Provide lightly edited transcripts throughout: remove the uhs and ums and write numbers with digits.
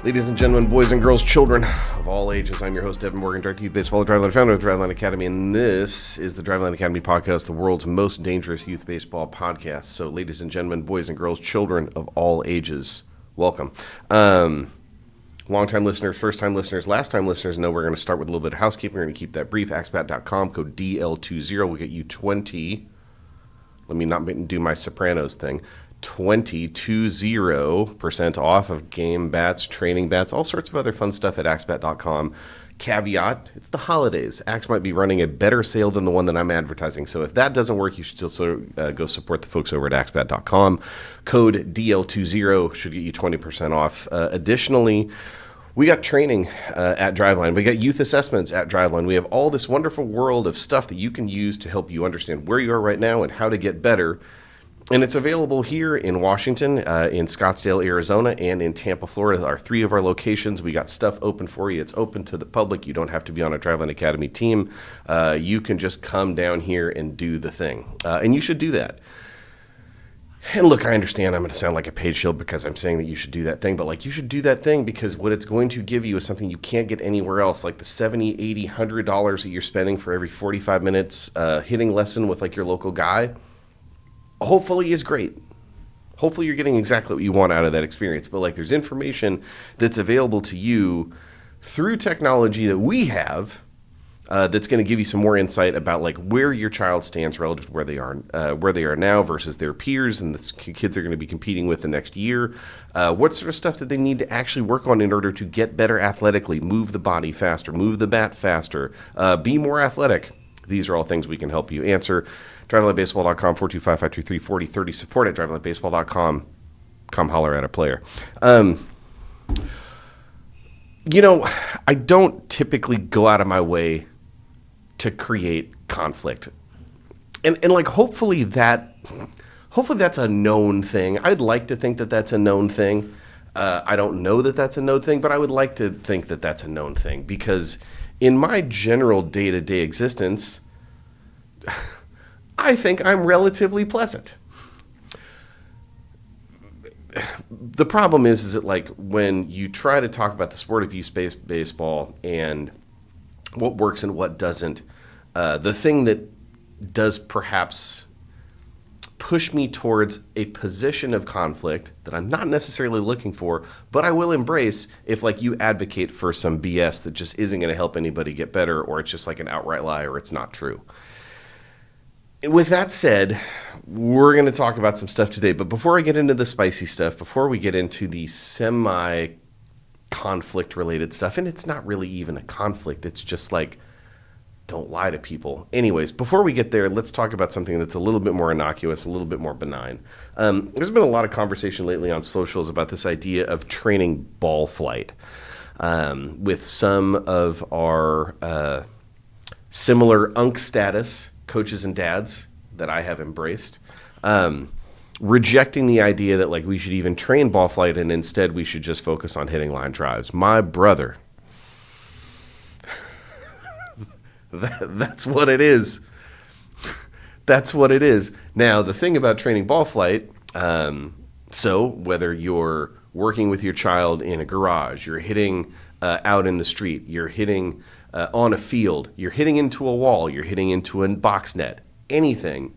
Ladies and gentlemen, boys and girls, children of all ages, I'm your host, Evan Morgan, Director of Youth Baseball at Driveline, founder of Driveline Academy, and this is the Driveline Academy podcast, the world's most dangerous youth baseball podcast. So, ladies and gentlemen, boys and girls, children of all ages, welcome. Long-time listeners, first-time listeners, last-time listeners know we're going to start with a little bit of housekeeping. We're going to keep that brief. AxeBat.com, code DL20 will get you 20. Let me not do my Sopranos thing. 20% off of game bats, training bats, all sorts of other fun stuff at AxeBat.com. Caveat, it's the holidays. Axe might be running a better sale than the one that I'm advertising. So if that doesn't work, you should still go support the folks over at AxeBat.com. Code DL20 should get you 20% off. Additionally, we got training at Driveline. We got youth assessments at Driveline. We have all this wonderful world of stuff that you can use to help you understand where you are right now and how to get better. And it's available here in Washington, in Scottsdale, Arizona, and in Tampa, Florida. Are three of our locations. We got stuff open for you. It's open to the public. You don't have to be on a Driveline Academy team. You can just come down here and do the thing. And you should do that. And look, I understand I'm going to sound like a paid shield because I'm saying that you should do that thing, but like you should do that thing because what it's going to give you is something you can't get anywhere else, like the $70, $80, $100 that you're spending for every 45 minutes hitting lesson with like your local guy. Hopefully is great. Hopefully you're getting exactly what you want out of that experience. But like there's information that's available to you through technology that we have that's going to give you some more insight about like where your child stands relative to where they are now versus their peers and the kids they're going to be competing with the next year. What sort of stuff do they need to actually work on in order to get better athletically, move the body faster, move the bat faster, be more athletic? These are all things we can help you answer. DriveLineBaseball.com, 425-523-4030. Support at DriveLineBaseball.com. Come holler at a player. I don't typically go out of my way to create conflict. And like hopefully that's a known thing. I'd like to think that that's a known thing. I don't know that that's a known thing, but I would like to think that that's a known thing because in my general day-to-day existence, I think I'm relatively pleasant. The problem is that like when you try to talk about the sport of youth baseball and what works and what doesn't, the thing that does perhaps push me towards a position of conflict that I'm not necessarily looking for, but I will embrace if like you advocate for some BS that just isn't going to help anybody get better, or it's just like an outright lie, or it's not true. With that said, we're going to talk about some stuff today, but before I get into the spicy stuff, before we get into the semi-conflict related stuff, and it's not really even a conflict, it's just like, don't lie to people. Anyways, before we get there, let's talk about something that's a little bit more innocuous, a little bit more benign. There's been a lot of conversation lately on socials about this idea of training ball flight with some of our similar unk status coaches and dads that I have embraced, rejecting the idea that like we should even train ball flight and instead we should just focus on hitting line drives. My brother, that's what it is. That's what it is. Now, the thing about training ball flight, so whether you're working with your child in a garage, you're hitting out in the street, you're hitting on a field, you're hitting into a wall, you're hitting into a box net, anything,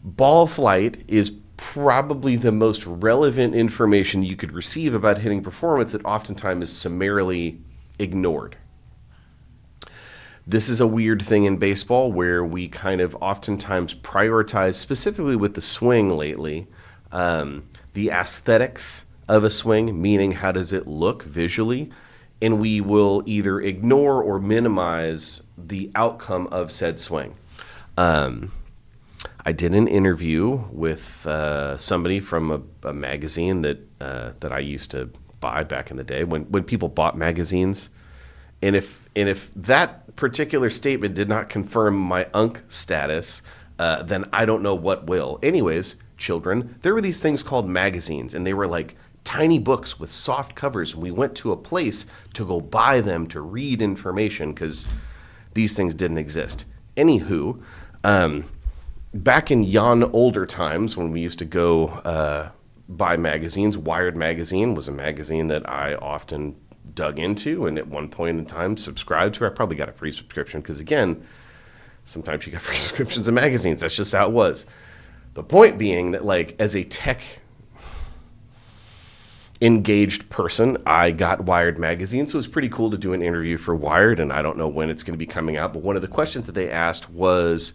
ball flight is probably the most relevant information you could receive about hitting performance that oftentimes is summarily ignored. This is a weird thing in baseball where we kind of oftentimes prioritize, specifically with the swing lately, the aesthetics of a swing, meaning how does it look visually, and we will either ignore or minimize the outcome of said swing. I did an interview with somebody from a magazine that I used to buy back in the day when people bought magazines. And if that particular statement did not confirm my unk status, then I don't know what will. Anyways, children, there were these things called magazines, and they were like tiny books with soft covers. And we went to a place to go buy them to read information because these things didn't exist. Anywho, back in yon older times when we used to go buy magazines. Wired Magazine was a magazine that I often dug into and at one point in time subscribed to. I probably got a free subscription because, again, sometimes you get free subscriptions of magazines. That's just how it was. The point being that, like, as a tech engaged person, I got Wired Magazine, so it was pretty cool to do an interview for Wired, and I don't know when it's going to be coming out, but one of the questions that they asked was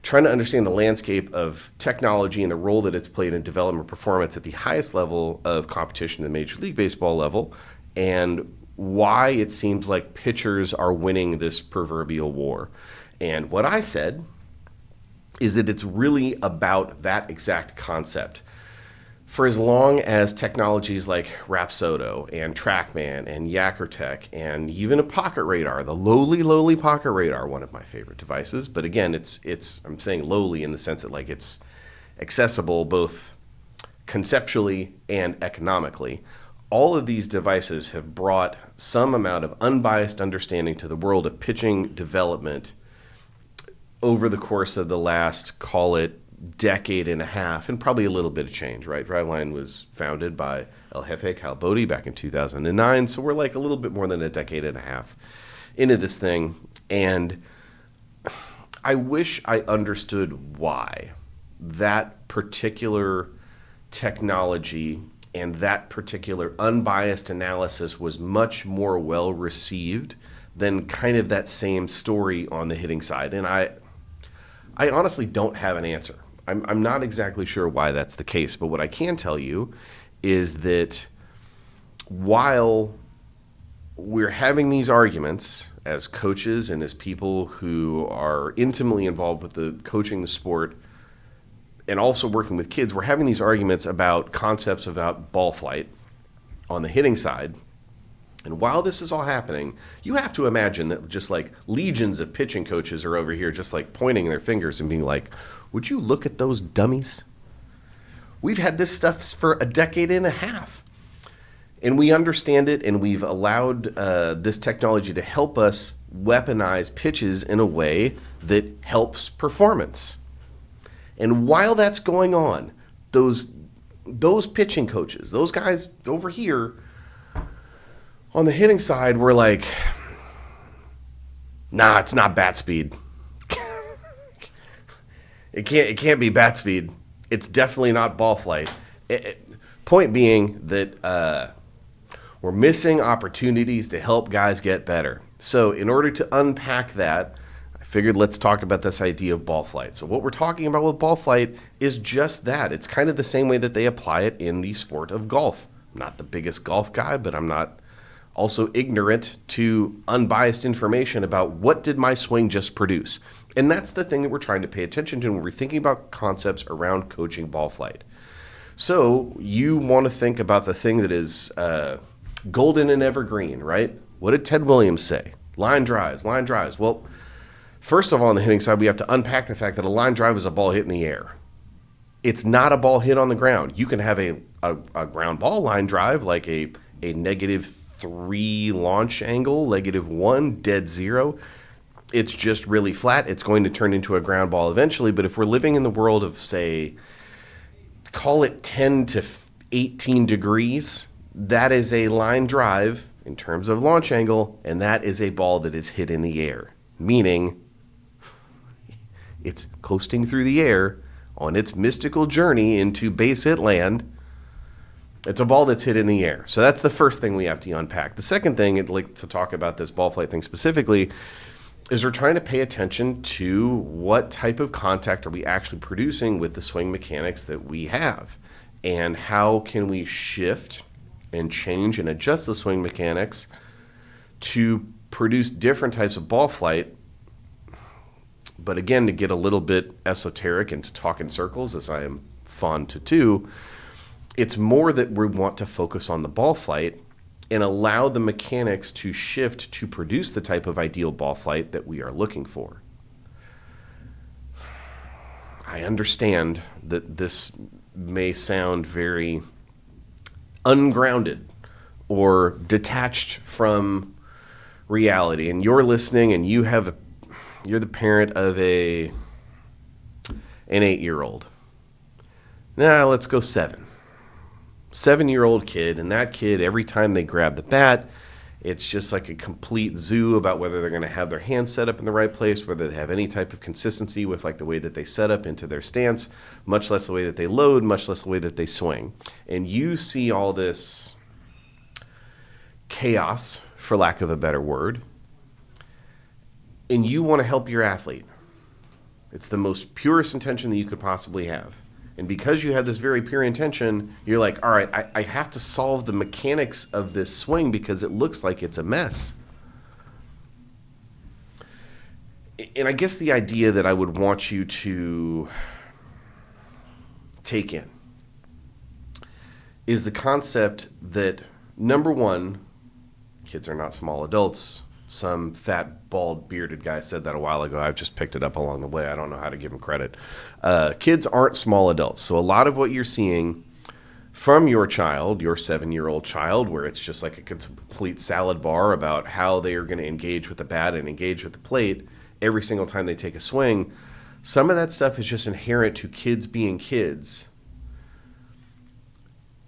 trying to understand the landscape of technology and the role that it's played in development performance at the highest level of competition, the Major League Baseball level, and why it seems like pitchers are winning this proverbial war. And what I said is that it's really about that exact concept. For as long as technologies like Rapsodo and TrackMan and Yakkertech and even a pocket radar, the lowly pocket radar, one of my favorite devices, but again, it's I'm saying lowly in the sense that, like, it's accessible both conceptually and economically. All of these devices have brought some amount of unbiased understanding to the world of pitching development over the course of the last, call it, decade and a half, and probably a little bit of change, right? Driveline was founded by El Jefe Cal Bodie back in 2009, so we're like a little bit more than a decade and a half into this thing, and I wish I understood why that particular technology and that particular unbiased analysis was much more well received than kind of that same story on the hitting side, and I honestly don't have an answer. I'm not exactly sure why that's the case, but what I can tell you is that while we're having these arguments as coaches and as people who are intimately involved with the coaching the sport and also working with kids, we're having these arguments about concepts about ball flight on the hitting side. And while this is all happening, you have to imagine that just like legions of pitching coaches are over here just like pointing their fingers and being like, would you look at those dummies? We've had this stuff for a decade and a half. And we understand it, and we've allowed this technology to help us weaponize pitches in a way that helps performance. And while that's going on, those pitching coaches, those guys over here on the hitting side were like, nah, it's not bat speed. It can't be bat speed. It's definitely not ball flight. Point being that we're missing opportunities to help guys get better. So in order to unpack that, I figured let's talk about this idea of ball flight. So what we're talking about with ball flight is just that. It's kind of the same way that they apply it in the sport of golf. I'm not the biggest golf guy, but I'm not also ignorant to unbiased information about what did my swing just produce. And that's the thing that we're trying to pay attention to when we're thinking about concepts around coaching ball flight. So you want to think about the thing that is golden and evergreen, right? What did Ted Williams say? Line drives. Well, first of all, on the hitting side, we have to unpack the fact that a line drive is a ball hit in the air. It's not a ball hit on the ground. You can have a ground ball line drive, like a -3 launch angle, -1, dead zero. It's just really flat. It's going to turn into a ground ball eventually. But if we're living in the world of, say, call it 10 to 18 degrees, that is a line drive in terms of launch angle, and that is a ball that is hit in the air, meaning it's coasting through the air on its mystical journey into base hit land. It's a ball that's hit in the air. So that's the first thing we have to unpack. The second thing, I'd like to talk about this ball flight thing specifically, is we're trying to pay attention to what type of contact are we actually producing with the swing mechanics that we have, and how can we shift and change and adjust the swing mechanics to produce different types of ball flight. But again, to get a little bit esoteric and to talk in circles, as I am fond to do, it's more that we want to focus on the ball flight and allow the mechanics to shift to produce the type of ideal ball flight that we are looking for. I understand that this may sound very ungrounded or detached from reality, and you're listening and you're the parent of an 8-year-old. Now let's go 7. 7-year-old kid, and that kid, every time they grab the bat, it's just like a complete zoo about whether they're going to have their hands set up in the right place, whether they have any type of consistency with like the way that they set up into their stance, much less the way that they load, much less the way that they swing. And you see all this chaos, for lack of a better word, and you want to help your athlete. It's the most purest intention that you could possibly have. And because you have this very pure intention, you're like, all right, I have to solve the mechanics of this swing because it looks like it's a mess. And I guess the idea that I would want you to take in is the concept that, number one, kids are not small adults. Some fat, bald, bearded guy said that a while ago. I've just picked it up along the way. I don't know how to give him credit. Kids aren't small adults. So a lot of what you're seeing from your child, your 7-year-old child, where it's just like a complete salad bar about how they are going to engage with the bat and engage with the plate every single time they take a swing, some of that stuff is just inherent to kids being kids.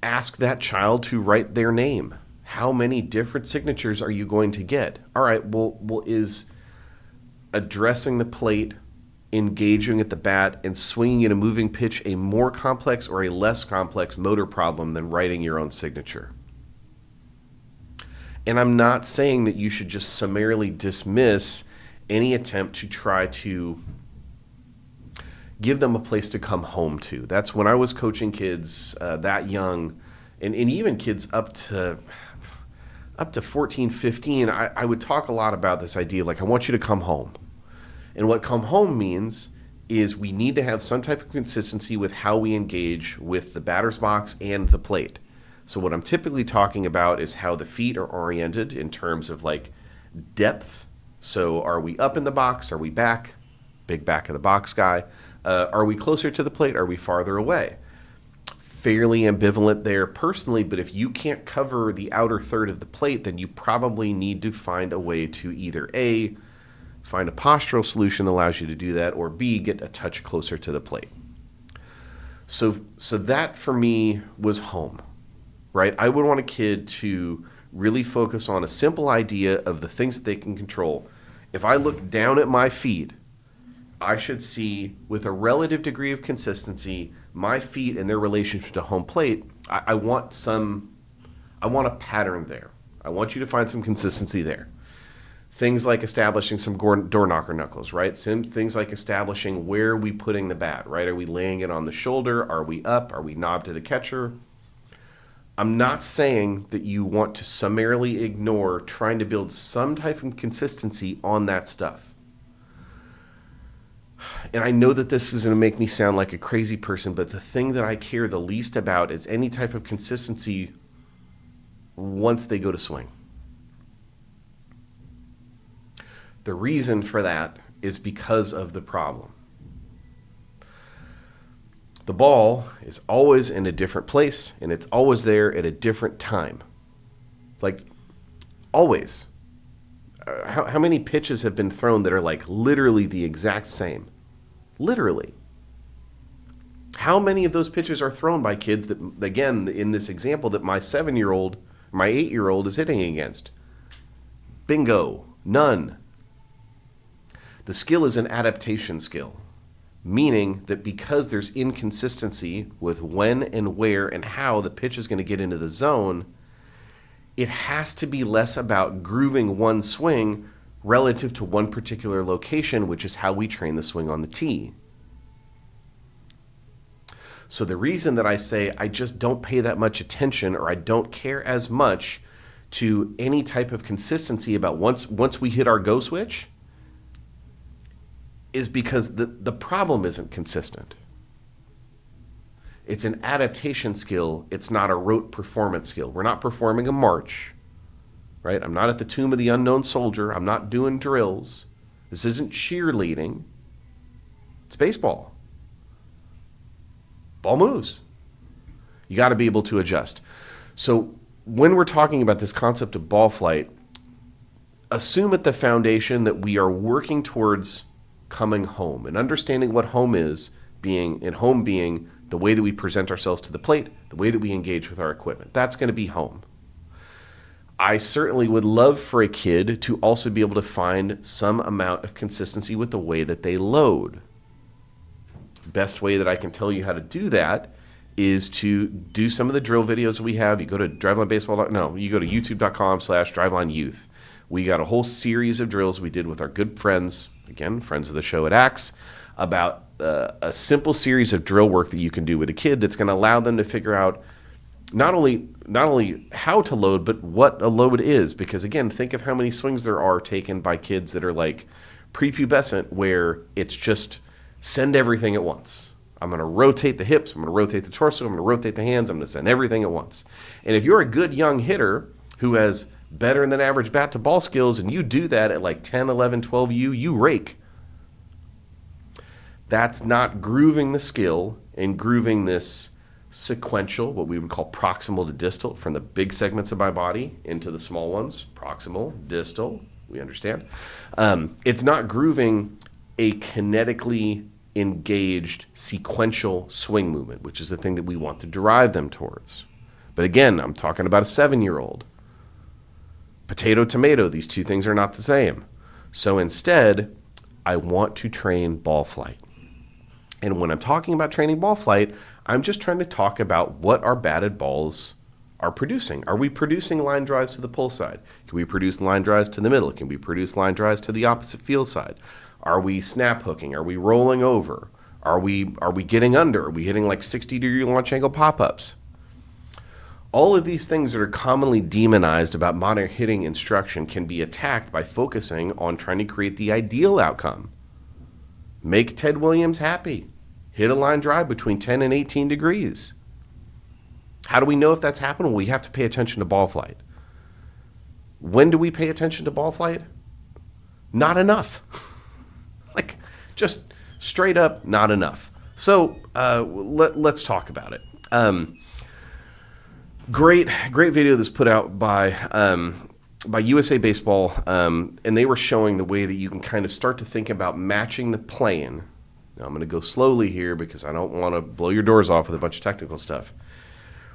Ask that child to write their name. How many different signatures are you going to get? All right, well, is addressing the plate, engaging at the bat, and swinging at a moving pitch a more complex or a less complex motor problem than writing your own signature? And I'm not saying that you should just summarily dismiss any attempt to try to give them a place to come home to. That's when I was coaching kids that young, and even kids up to 14, 15, I would talk a lot about this idea, like, I want you to come home. And what come home means is we need to have some type of consistency with how we engage with the batter's box and the plate. So what I'm typically talking about is how the feet are oriented in terms of like depth. So are we up in the box? Are we back? Big back of the box guy. Are we closer to the plate? Are we farther away? Fairly ambivalent there personally, but if you can't cover the outer third of the plate, then you probably need to find a way to either A, find a postural solution that allows you to do that, or B, get a touch closer to the plate. So that for me was home, right? I would want a kid to really focus on a simple idea of the things that they can control. If I look down at my feet, I should see, with a relative degree of consistency, my feet and their relationship to home plate. I want a pattern there. I want you to find some consistency there. Things like establishing some door knocker knuckles, right? Things like establishing where are we putting the bat, right? Are we laying it on the shoulder? Are we up? Are we knobbed to the catcher? I'm not saying that you want to summarily ignore trying to build some type of consistency on that stuff. And I know that this is going to make me sound like a crazy person, but the thing that I care the least about is any type of consistency once they go to swing. The reason for that is because of the problem. The ball is always in a different place, and it's always there at a different time. Like, always. How many pitches have been thrown that are like literally the exact same? Literally. How many of those pitches are thrown by kids that, again, in this example, that my 7-year-old, my 8-year-old is hitting against? Bingo. None. The skill is an adaptation skill, meaning that because there's inconsistency with when and where and how the pitch is going to get into the zone, it has to be less about grooving one swing relative to one particular location, which is how we train the swing on the tee. So the reason that I say I just don't pay that much attention, or I don't care as much to any type of consistency about once we hit our go switch, is because the problem isn't consistent. It's an adaptation skill. It's not a rote performance skill. We're not performing a march, right? I'm not at the Tomb of the Unknown Soldier. I'm not doing drills. This isn't cheerleading. It's baseball. Ball moves. You got to be able to adjust. So when we're talking about this concept of ball flight, assume at the foundation that we are working towards coming home and understanding what home is, being the way that we present ourselves to the plate, the way that we engage with our equipment. That's going to be home. I certainly would love for a kid to also be able to find some amount of consistency with the way that they load. Best way that I can tell you how to do that is to do some of the drill videos that we have. You go to you go to youtube.com/drivelineyouth. We got a whole series of drills we did with our good friends, again, friends of the show at Axe, about a simple series of drill work that you can do with a kid that's going to allow them to figure out not only how to load, but what a load is. Because again, think of how many swings there are taken by kids that are like prepubescent, where it's just send everything at once. I'm going to rotate the hips, I'm going to rotate the torso, I'm going to rotate the hands, I'm going to send everything at once. And if you're a good young hitter who has better than average bat to ball skills, and you do that at like 10, 11, 12 you rake. That's not grooving the skill and grooving this sequential, what we would call proximal to distal, from the big segments of my body into the small ones. Proximal, distal, we understand. It's not grooving a kinetically engaged sequential swing movement, which is the thing that we want to drive them towards. But again, I'm talking about a 7-year-old. Potato, tomato, these two things are not the same. So instead, I want to train ball flight. And when I'm talking about training ball flight, I'm just trying to talk about what our batted balls are producing. Are we producing line drives to the pull side? Can we produce line drives to the middle? Can we produce line drives to the opposite field side? Are we snap hooking? Are we rolling over? Are we getting under? Are we hitting like 60-degree launch angle pop-ups? All of these things that are commonly demonized about modern hitting instruction can be attacked by focusing on trying to create the ideal outcome. Make Ted Williams happy. Hit a line drive between 10 and 18 degrees. How do we know if that's happening? Well, we have to pay attention to ball flight. When do we pay attention to ball flight? Not enough. Like, just straight up not enough. So let's talk about it. Great video that's put out by USA Baseball, and they were showing the way that you can kind of start to think about matching the plane. Now I'm going to go slowly here because I don't want to blow your doors off with a bunch of technical stuff.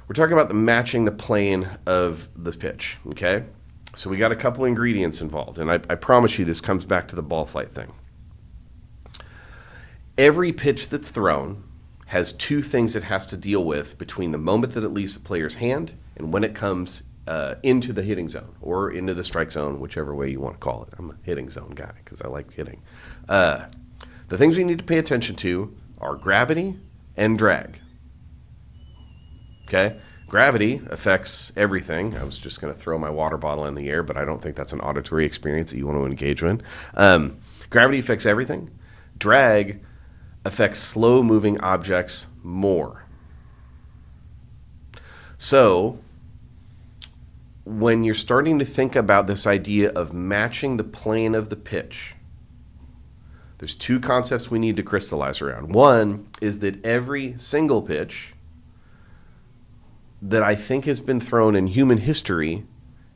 We're talking about matching the plane of the pitch, okay? So we got a couple ingredients involved, and I promise you this comes back to the ball flight thing. Every pitch that's thrown has two things it has to deal with between the moment that it leaves the player's hand and when it comes into the hitting zone or into the strike zone, whichever way you want to call it. I'm a hitting zone guy because I like hitting. The things we need to pay attention to are gravity and drag. Okay? Gravity affects everything. I was just going to throw my water bottle in the air, but I don't think that's an auditory experience that you want to engage in. Gravity affects everything. Drag affects slow-moving objects more. So, when you're starting to think about this idea of matching the plane of the pitch, there's two concepts we need to crystallize around. One is that every single pitch that I think has been thrown in human history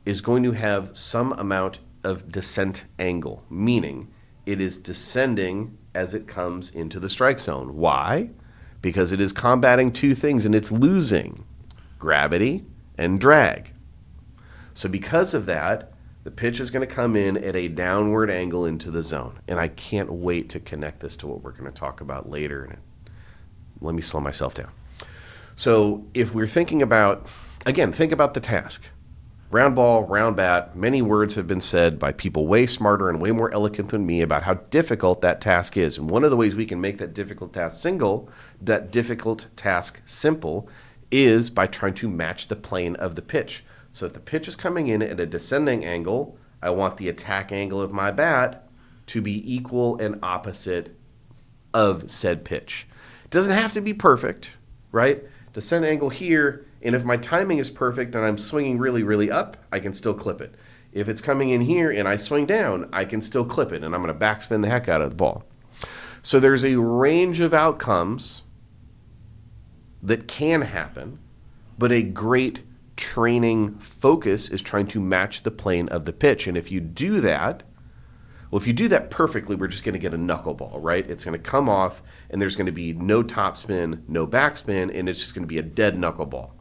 is going to have some amount of descent angle, meaning it is descending as it comes into the strike zone. Why? Because it is combating two things, and it's losing gravity and drag. So because of that, the pitch is going to come in at a downward angle into the zone. And I can't wait to connect this to what we're going to talk about later. Let me slow myself down. So if we're thinking about, again, think about the task. Round ball, round bat, many words have been said by people way smarter and way more eloquent than me about how difficult that task is. And one of the ways we can make that difficult task simple is by trying to match the plane of the pitch. So if the pitch is coming in at a descending angle, I want the attack angle of my bat to be equal and opposite of said pitch. It doesn't have to be perfect, right? Descent angle here, and if my timing is perfect and I'm swinging really, really up, I can still clip it. If it's coming in here and I swing down, I can still clip it, and I'm going to backspin the heck out of the ball. So there's a range of outcomes that can happen, but a great training focus is trying to match the plane of the pitch. And if you do that, Well, if you do that perfectly, we're just going to get a knuckleball, right? It's going to come off, and there's going to be no topspin, no backspin, and it's just going to be a dead knuckleball.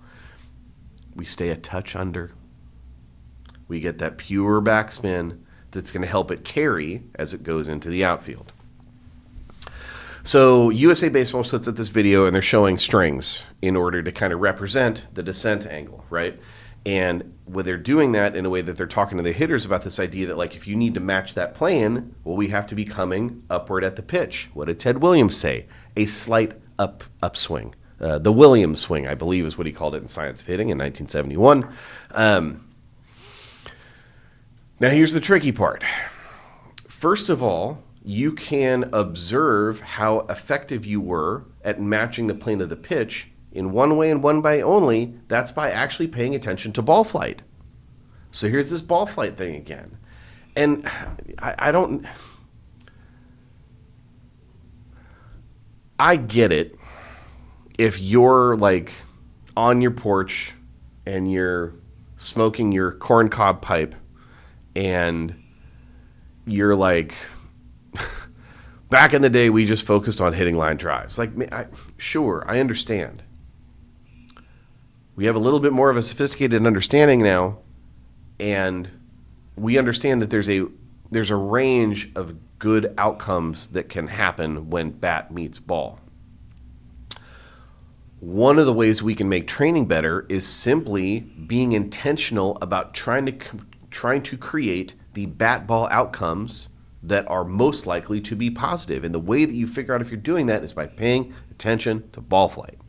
We stay a touch under. We get that pure backspin that's going to help it carry as it goes into the outfield. So USA Baseball puts up this video, and they're showing strings in order to kind of represent the descent angle, right? And when they're doing that in a way that they're talking to the hitters about this idea that, like, if you need to match that plane, well, we have to be coming upward at the pitch. What did Ted Williams say? A slight upswing. The Williams swing, I believe, is what he called it in Science of Hitting in 1971. Now, here's the tricky part. First of all, you can observe how effective you were at matching the plane of the pitch in one way and one way only. That's by actually paying attention to ball flight. So here's this ball flight thing again. And I get it if you're like on your porch and you're smoking your corncob pipe and you're like, back in the day, we just focused on hitting line drives. Like, sure, I understand. We have a little bit more of a sophisticated understanding now, and we understand that there's a range of good outcomes that can happen when bat meets ball. One of the ways we can make training better is simply being intentional about trying to create the bat ball outcomes that are most likely to be positive. And the way that you figure out if you're doing that is by paying attention to ball flight.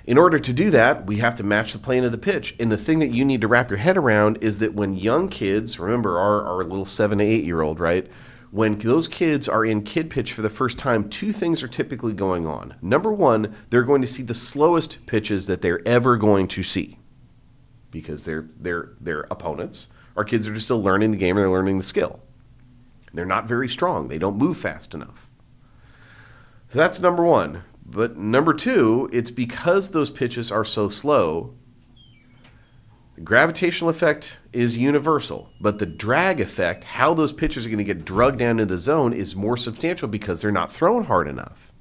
In order to do that, we have to match the plane of the pitch. And the thing that you need to wrap your head around is that when young kids, remember our little 7 to 8 year old, right? When those kids are in kid pitch for the first time, two things are typically going on. Number one, they're going to see the slowest pitches that they're ever going to see because they're opponents. Our kids are just still learning the game and they're learning the skill. They're not very strong. They don't move fast enough. So that's number one. But number two, it's because those pitches are so slow, the gravitational effect is universal, but the drag effect, how those pitches are going to get drugged down into the zone, is more substantial because they're not thrown hard enough.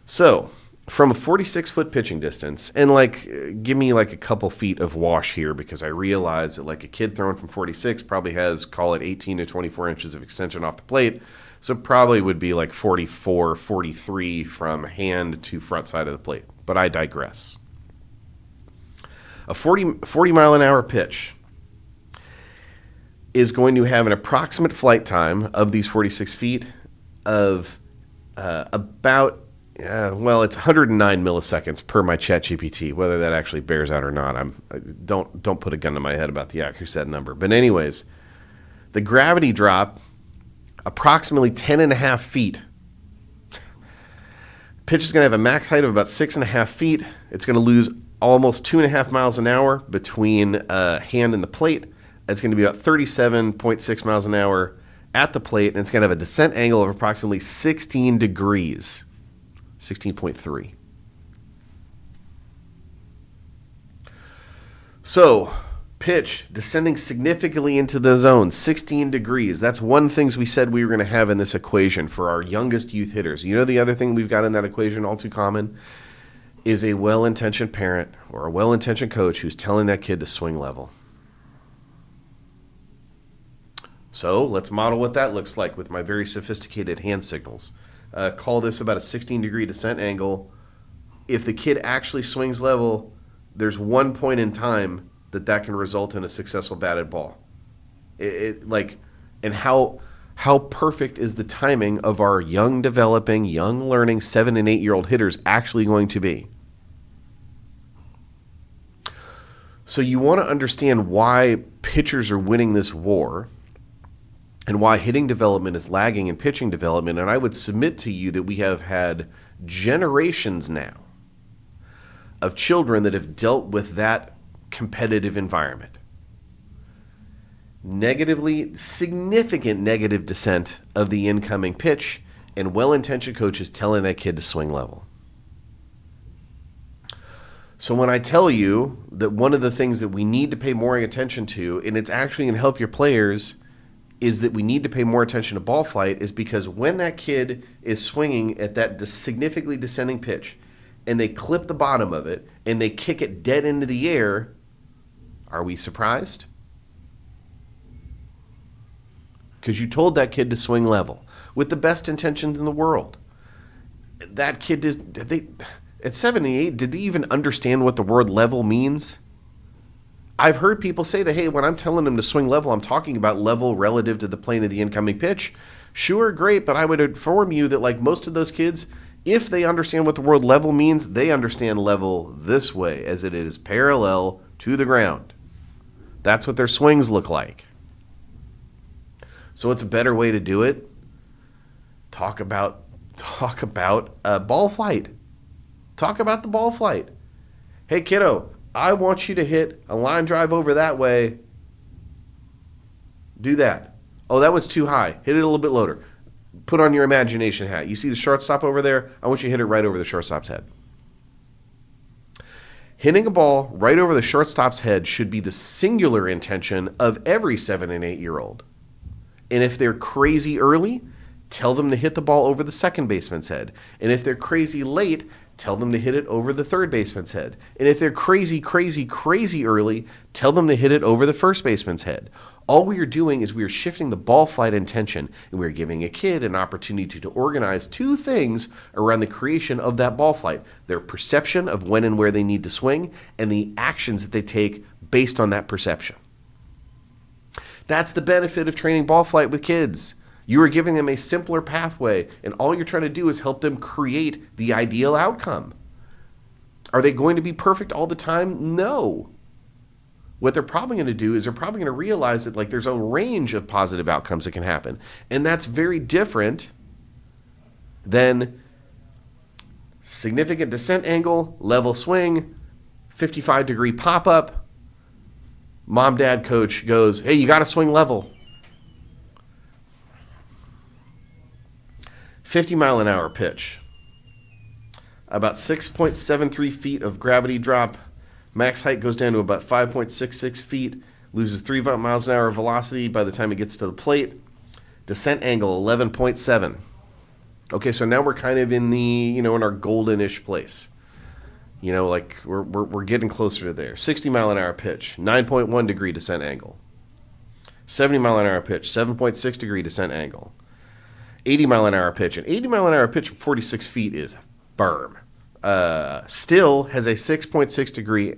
So, from a 46-foot pitching distance, and give me a couple feet of wash here because I realize that a kid throwing from 46 probably has, call it 18 to 24 inches of extension off the plate, so probably would be 44, 43 from hand to front side of the plate, but I digress. A 40 mile an hour pitch is going to have an approximate flight time of these 46 feet of about, it's 109 milliseconds per my ChatGPT. Whether that actually bears out or not, don't put a gun to my head about the accuracy of that number. But anyways, the gravity drop, approximately 10.5 feet. Pitch is going to have a max height of about 6.5 feet. It's going to lose almost 2.5 miles an hour between hand and the plate. It's going to be about 37.6 miles an hour at the plate, and it's going to have a descent angle of approximately 16 degrees, 16.3. So, pitch descending significantly into the zone, 16 degrees. That's one thing we said we were going to have in this equation for our youngest youth hitters. You know the other thing we've got in that equation all too common is a well-intentioned parent or a well-intentioned coach who's telling that kid to swing level. So let's model what that looks like with my very sophisticated hand signals. Call this about a 16-degree descent angle. If the kid actually swings level, there's one point in time that can result in a successful batted ball. And how perfect is the timing of our young developing, young learning 7 and 8 year old hitters actually going to be? So you want to understand why pitchers are winning this war and why hitting development is lagging in pitching development. And I would submit to you that we have had generations now of children that have dealt with that competitive environment. Significant negative descent of the incoming pitch, and well-intentioned coaches telling that kid to swing level. So when I tell you that one of the things that we need to pay more attention to, and it's actually going to help your players, is that we need to pay more attention to ball flight, is because when that kid is swinging at that significantly descending pitch and they clip the bottom of it and they kick it dead into the air, are we surprised? Because you told that kid to swing level with the best intentions in the world. That kid at 78, did they even understand what the word level means? I've heard people say that, hey, when I'm telling them to swing level, I'm talking about level relative to the plane of the incoming pitch. Sure, great, but I would inform you that like most of those kids, if they understand what the word level means, they understand level this way, as it is parallel to the ground. That's what their swings look like. So what's a better way to do it? Talk about ball flight. Talk about the ball flight. Hey, kiddo, I want you to hit a line drive over that way. Do that. Oh, that one's too high. Hit it a little bit lower. Put on your imagination hat. You see the shortstop over there? I want you to hit it right over the shortstop's head. Hitting a ball right over the shortstop's head should be the singular intention of every 7 and 8-year-old. And if they're crazy early, tell them to hit the ball over the second baseman's head. And if they're crazy late, tell them to hit it over the third baseman's head. And if they're crazy early, tell them to hit it over the first baseman's head. All we are doing is we are shifting the ball flight intention, and we are giving a kid an opportunity to organize two things around the creation of that ball flight: their perception of when and where they need to swing, and the actions that they take based on that perception. That's the benefit of training ball flight with kids. You are giving them a simpler pathway, and all you're trying to do is help them create the ideal outcome. Are they going to be perfect all the time? No. What they're probably going to do is they're probably going to realize that like there's a range of positive outcomes that can happen. And that's very different than significant descent angle, level swing, 55-degree pop-up. Mom, dad, coach goes, hey, you got to swing level. 50-mile-an-hour pitch. About 6.73 feet of gravity drop. Max height goes down to about 5.66 feet. Loses 3 miles an hour of velocity by the time it gets to the plate. Descent angle, 11.7. Okay, so now we're kind of in the, in our golden-ish place. Like we're getting closer to there. 60-mile-an-hour pitch, 9.1 degree descent angle. 70-mile-an-hour pitch, 7.6 degree descent angle. 80-mile-an-hour pitch. An 80-mile-an-hour pitch from 46 feet is firm. Still has a 6.6 degree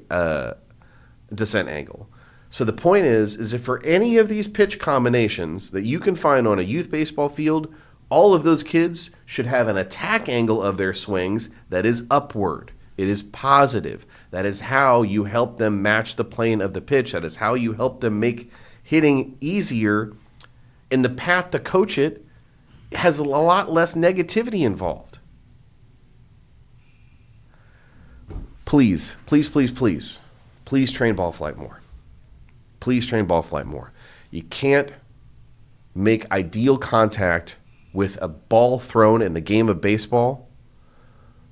descent angle. So the point is if for any of these pitch combinations that you can find on a youth baseball field, all of those kids should have an attack angle of their swings that is upward. It is positive. That is how you help them match the plane of the pitch. That is how you help them make hitting easier. And the path to coach it has a lot less negativity involved. Please train ball flight more. Please train ball flight more. You can't make ideal contact with a ball thrown in the game of baseball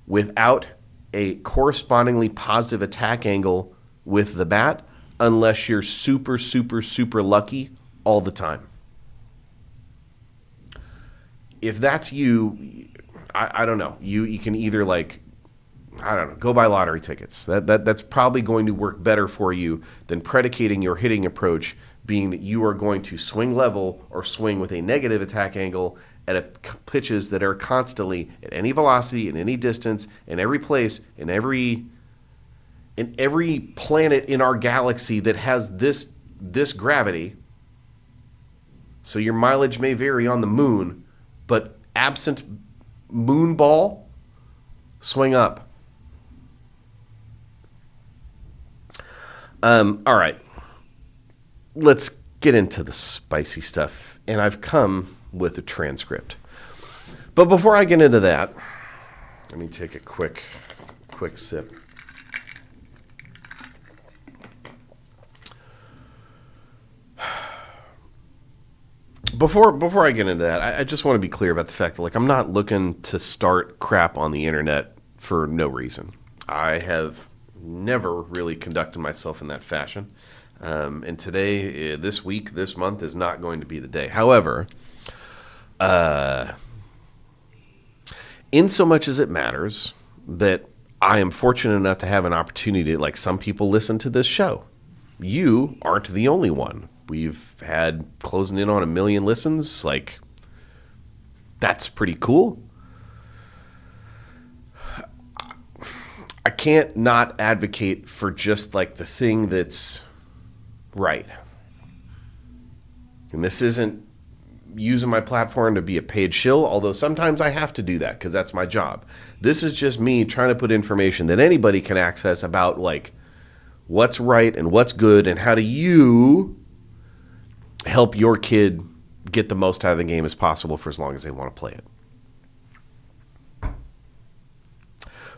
without a correspondingly positive attack angle with the bat unless you're super lucky all the time. If that's you, I don't know. You can either go buy lottery tickets. That's probably going to work better for you than predicating your hitting approach being that you are going to swing level or swing with a negative attack angle at pitches that are constantly at any velocity, in any distance, in every place, in every planet in our galaxy that has this gravity. So your mileage may vary on the moon, but absent moon ball, swing up. All right, let's get into the spicy stuff. And I've come with a transcript. But before I get into that, let me take a quick sip. Before I get into that, I just want to be clear about the fact that I'm not looking to start crap on the internet for no reason. I have never really conducted myself in that fashion. And today, this week, this month is not going to be the day. However, in so much as it matters that I am fortunate enough to have an opportunity, like some people listen to this show. You aren't the only one. We've had closing in on 1 million listens. Like, that's pretty cool. I can't not advocate for just like the thing that's right. And this isn't using my platform to be a paid shill, although sometimes I have to do that because that's my job. This is just me trying to put information that anybody can access about like what's right and what's good and how do you help your kid get the most out of the game as possible for as long as they want to play it.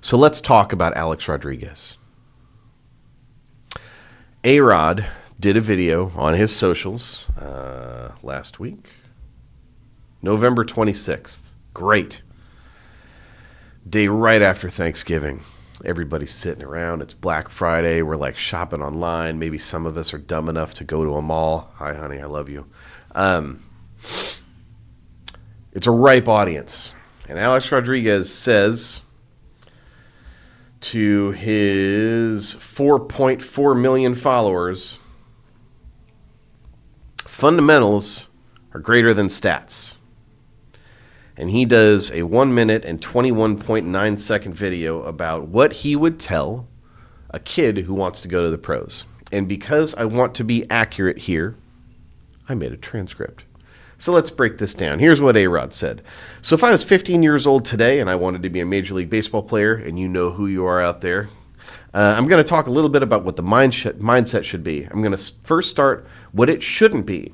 So let's talk about Alex Rodriguez. A-Rod did a video on his socials last week, November 26th. Great. Day right after Thanksgiving. Everybody's sitting around. It's Black Friday. We're like shopping online. Maybe some of us are dumb enough to go to a mall. Hi, honey. I love you. It's a ripe audience. And Alex Rodriguez says to his 4.4 million followers, fundamentals are greater than stats. And he does a 1 minute and 21.9 second video about what he would tell a kid who wants to go to the pros. And because I want to be accurate here, I made a transcript. So let's break this down. Here's what A-Rod said. So if I was 15 years old today and I wanted to be a Major League Baseball player, and you know who you are out there, I'm going to talk a little bit about what the mindset should be. I'm going to first start what it shouldn't be.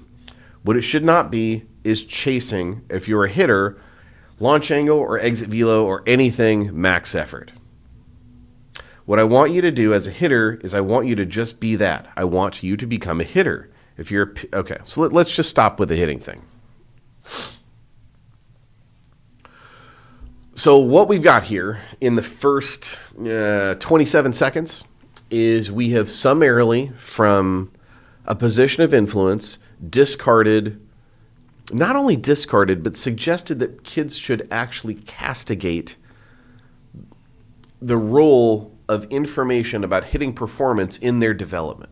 What it should not be is chasing, if you're a hitter, launch angle or exit velo or anything max effort. What I want you to do as a hitter is I want you to just be that. I want you to become a hitter. If you're okay, so let's just stop with the hitting thing. So what we've got here in the first 27 seconds is we have summarily, from a position of influence, not only discarded, but suggested that kids should actually castigate the role of information about hitting performance in their development.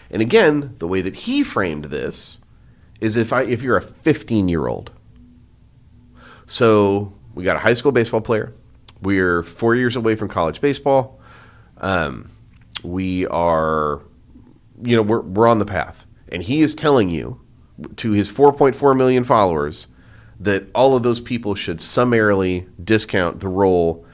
And again, the way that he framed this is if you're a 15-year-old. So we got a high school baseball player. We're 4 years away from college baseball. We are, we're on the path. And he is telling you, to his 4.4 million followers, that all of those people should summarily discount the role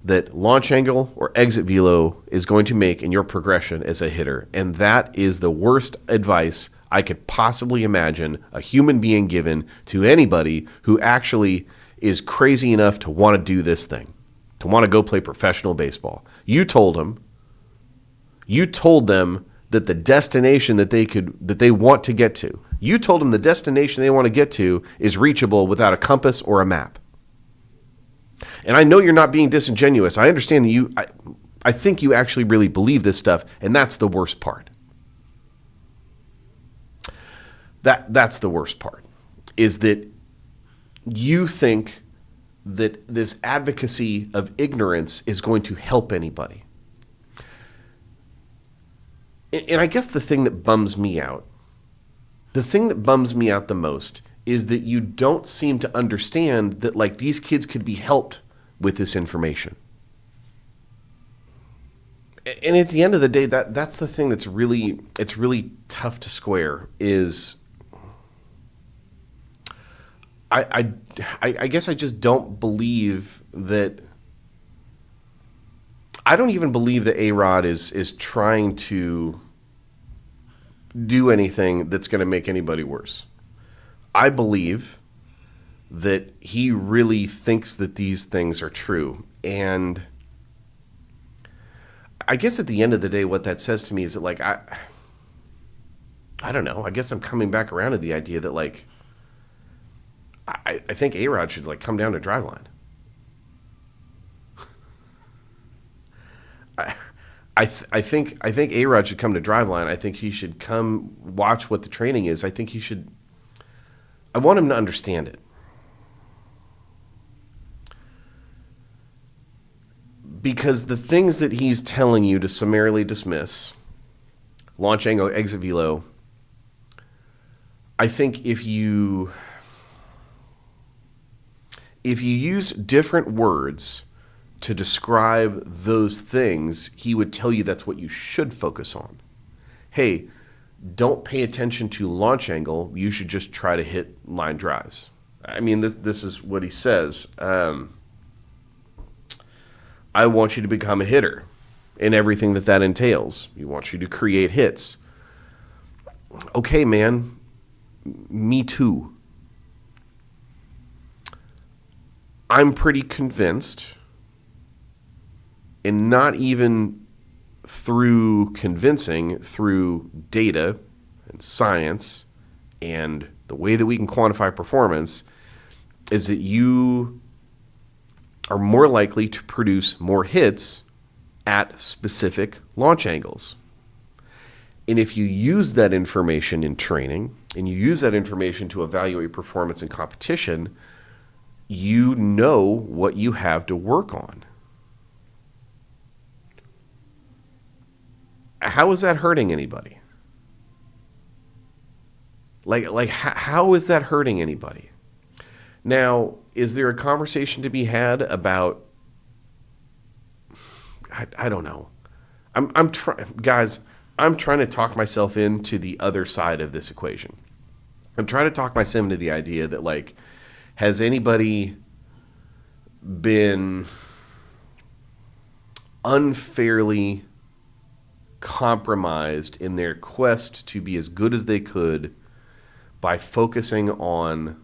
that launch angle or exit velo is going to make in your progression as a hitter. And that is the worst advice I could possibly imagine a human being given to anybody who actually is crazy enough to want to do this thing, to want to go play professional baseball. You told them that the destination that they want to get to, you told them the destination they want to get to is reachable without a compass or a map. And I know you're not being disingenuous. I understand that I think you actually really believe this stuff, and that's the worst part. That's the worst part, is that you think that this advocacy of ignorance is going to help anybody. And I guess the thing that bums me out the most is that you don't seem to understand that like these kids could be helped with this information. And at the end of the day, that's the thing that's really tough to square is I guess I just don't believe that. I don't even believe that A-Rod is trying to do anything that's going to make anybody worse. I believe that he really thinks that these things are true. And I guess at the end of the day, what that says to me is that, like, I don't know. I guess I'm coming back around to the idea that, like, I think A-Rod should, like, come down to Driveline. I think A-Rod should come to Driveline. I think he should come watch what the training is. I think he should. I want him to understand it. Because the things that he's telling you to summarily dismiss, launch angle, exit velo, I think if you use different words to describe those things, he would tell you that's what you should focus on. Hey, don't pay attention to launch angle. You should just try to hit line drives. I mean, this is what he says. I want you to become a hitter and everything that entails. We want you to create hits. Okay, man. Me too. I'm pretty convinced, and not even through convincing, through data and science and the way that we can quantify performance, is that you are more likely to produce more hits at specific launch angles. And if you use that information in training and you use that information to evaluate performance in competition, you know what you have to work on. How is that hurting anybody? Like how is that hurting anybody? Now, is there a conversation to be had about? I don't know. I'm trying, guys. I'm trying to talk myself into the other side of this equation. I'm trying to talk myself into the idea that, like, has anybody been unfairly compromised in their quest to be as good as they could by focusing on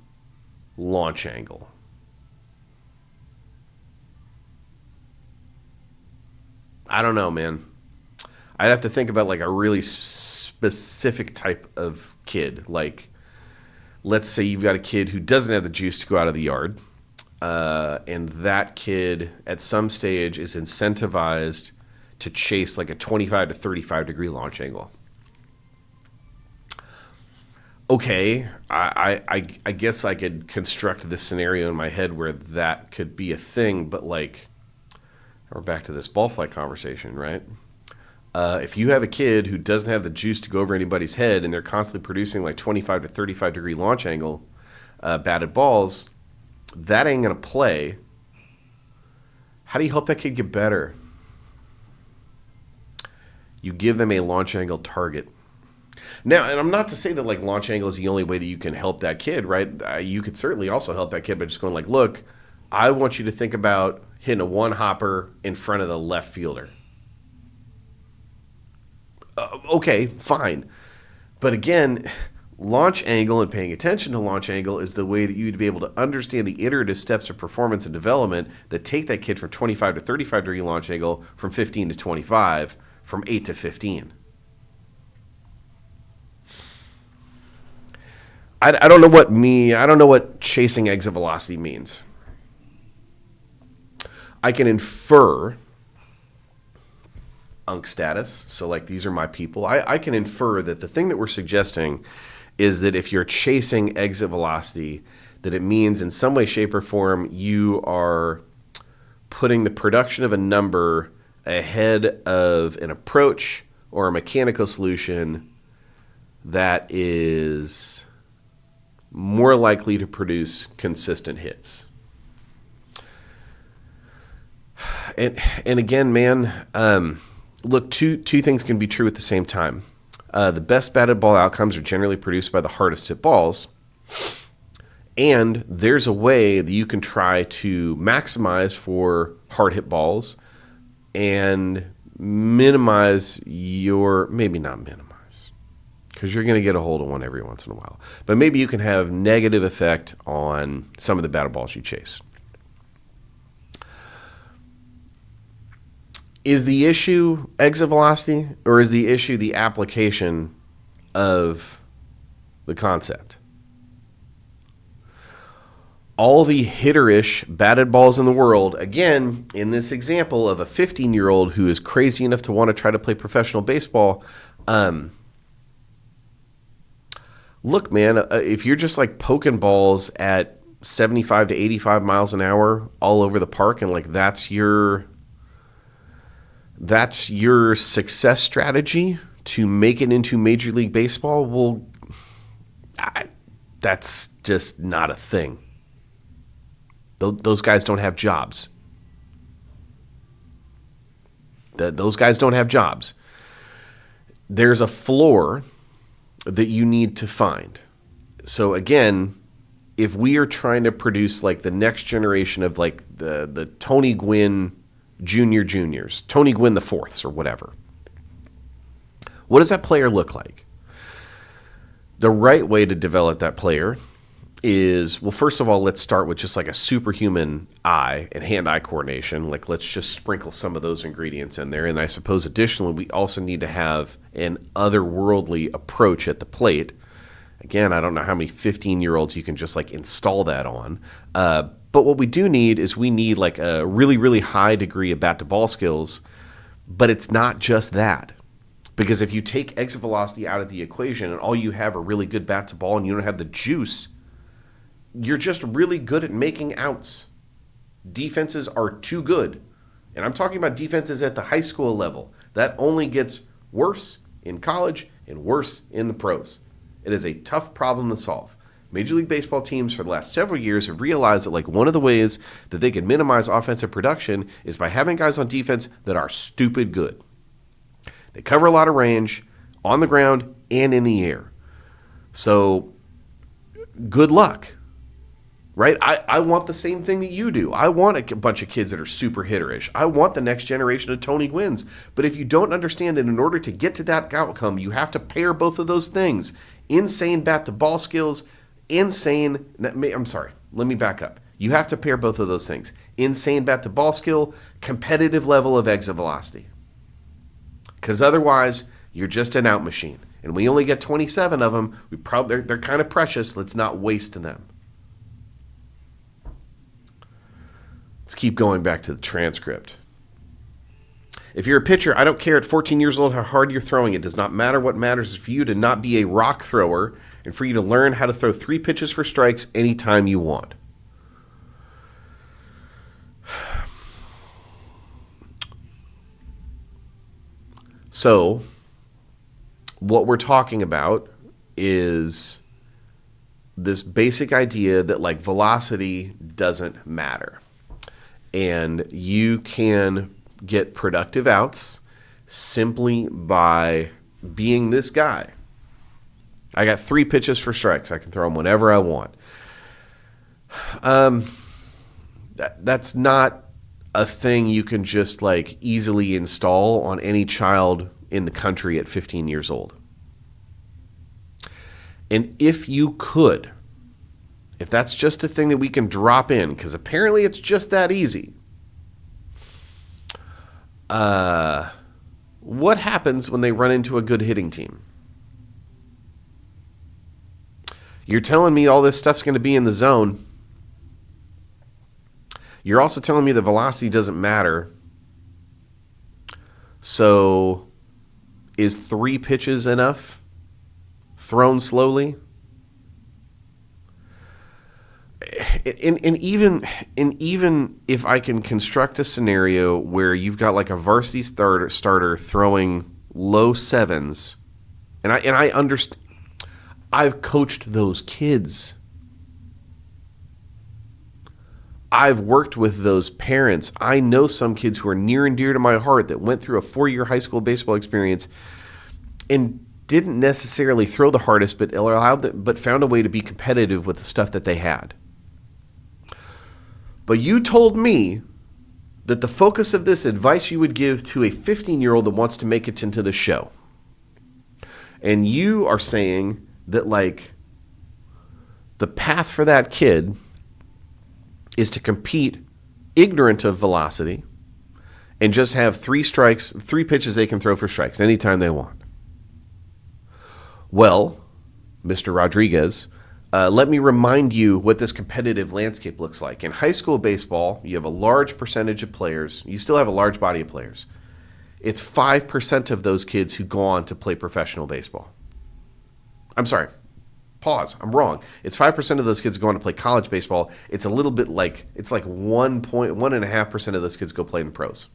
launch angle? I don't know, man. I'd have to think about like a really specific type of kid. Like, let's say you've got a kid who doesn't have the juice to go out of the yard, and that kid at some stage is incentivized to chase like a 25 to 35 degree launch angle. Okay, I guess I could construct this scenario in my head where that could be a thing, but like, we're back to this ball flight conversation, right? If you have a kid who doesn't have the juice to go over anybody's head and they're constantly producing like 25 to 35 degree launch angle batted balls, that ain't going to play. How do you help that kid get better? You give them a launch angle target. Now, and I'm not to say that like launch angle is the only way that you can help that kid, right? You could certainly also help that kid by just going like, look, I want you to think about hitting a one hopper in front of the left fielder. Okay, fine. But again, launch angle and paying attention to launch angle is the way that you'd be able to understand the iterative steps of performance and development that take that kid from 25 to 35 degree launch angle, from 15 to 25, from 8 to 15. I don't know what chasing exit velocity means. I can infer UNC status. So like, these are my people. I can infer that the thing that we're suggesting is that if you're chasing exit velocity, that it means in some way, shape, or form you are putting the production of a number ahead of an approach or a mechanical solution that is more likely to produce consistent hits. And again, man, look, two things can be true at the same time. The best batted ball outcomes are generally produced by the hardest hit balls. And there's a way that you can try to maximize for hard hit balls and minimize maybe not minimize, because you're going to get a hold of one every once in a while. But maybe you can have negative effect on some of the batted balls you chase. Is the issue exit velocity, or is the issue the application of the concept? all the hitterish batted balls in the world, again, in this example of a 15-year-old who is crazy enough to want to try to play professional baseball, look, man, if you're just like poking balls at 75 to 85 miles an hour all over the park and like that's your success strategy to make it into Major League Baseball, well, that's just not a thing. Those guys don't have jobs. Those guys don't have jobs. There's a floor that you need to find. So again, if we are trying to produce like the next generation of like the Tony Gwynn juniors, Tony Gwynn the fourths or whatever, what does that player look like? The right way to develop that player is, well, first of all, let's start with just like a superhuman eye and hand-eye coordination. Like, let's just sprinkle some of those ingredients in there. And I suppose additionally, we also need to have an otherworldly approach at the plate. Again, I don't know how many 15-year-olds you can just like install that on. But what we do need is we need like a really, really high degree of bat-to-ball skills. But it's not just that. Because if you take exit velocity out of the equation and all you have are really good bat-to-ball and you don't have the juice, you're just really good at making outs. Defenses are too good. And I'm talking about defenses at the high school level. That only gets worse in college and worse in the pros. It is a tough problem to solve. Major League Baseball teams for the last several years have realized that like one of the ways that they can minimize offensive production is by having guys on defense that are stupid good. They cover a lot of range on the ground and in the air. So good luck. Right? I want the same thing that you do. I want a bunch of kids that are super hitterish. I want the next generation of Tony Gwynns. But if you don't understand that in order to get to that outcome, you have to pair both of those things. Insane bat-to-ball skills, let me back up. You have to pair both of those things. Insane bat-to-ball skill, competitive level of exit velocity. Because otherwise, you're just an out machine. And we only get 27 of them. They're kind of precious. Let's not waste them. Let's keep going back to the transcript. If you're a pitcher, I don't care at 14 years old how hard you're throwing. It does not matter. What matters is for you to not be a rock thrower and for you to learn how to throw 3 pitches for strikes anytime you want. So, what we're talking about is this basic idea that like velocity doesn't matter. And you can get productive outs simply by being this guy. I got 3 pitches for strikes. I can throw them whenever I want. That's not a thing you can just like easily install on any child in the country at 15 years old. And if you could, if that's just a thing that we can drop in, because apparently it's just that easy, what happens when they run into a good hitting team? You're telling me all this stuff's going to be in the zone. You're also telling me the velocity doesn't matter. So is 3 pitches enough? Thrown slowly? And even if I can construct a scenario where you've got like a varsity starter throwing low 7s, and I understand, I've coached those kids. I've worked with those parents. I know some kids who are near and dear to my heart that went through a 4-year high school baseball experience and didn't necessarily throw the hardest, but found a way to be competitive with the stuff that they had. But you told me that the focus of this advice you would give to a 15-year-old that wants to make it into the show. And you are saying that like the path for that kid is to compete ignorant of velocity and just have 3 pitches they can throw for strikes anytime they want. Well, Mr. Rodriguez, Let me remind you what this competitive landscape looks like. In high school baseball, you have a large percentage of players. You still have a large body of players. It's 5% of those kids who go on to play professional baseball. I'm sorry. Pause. I'm wrong. It's 5% of those kids go on to play college baseball. It's a little bit like, it's like 1.5% of those kids go play in pros.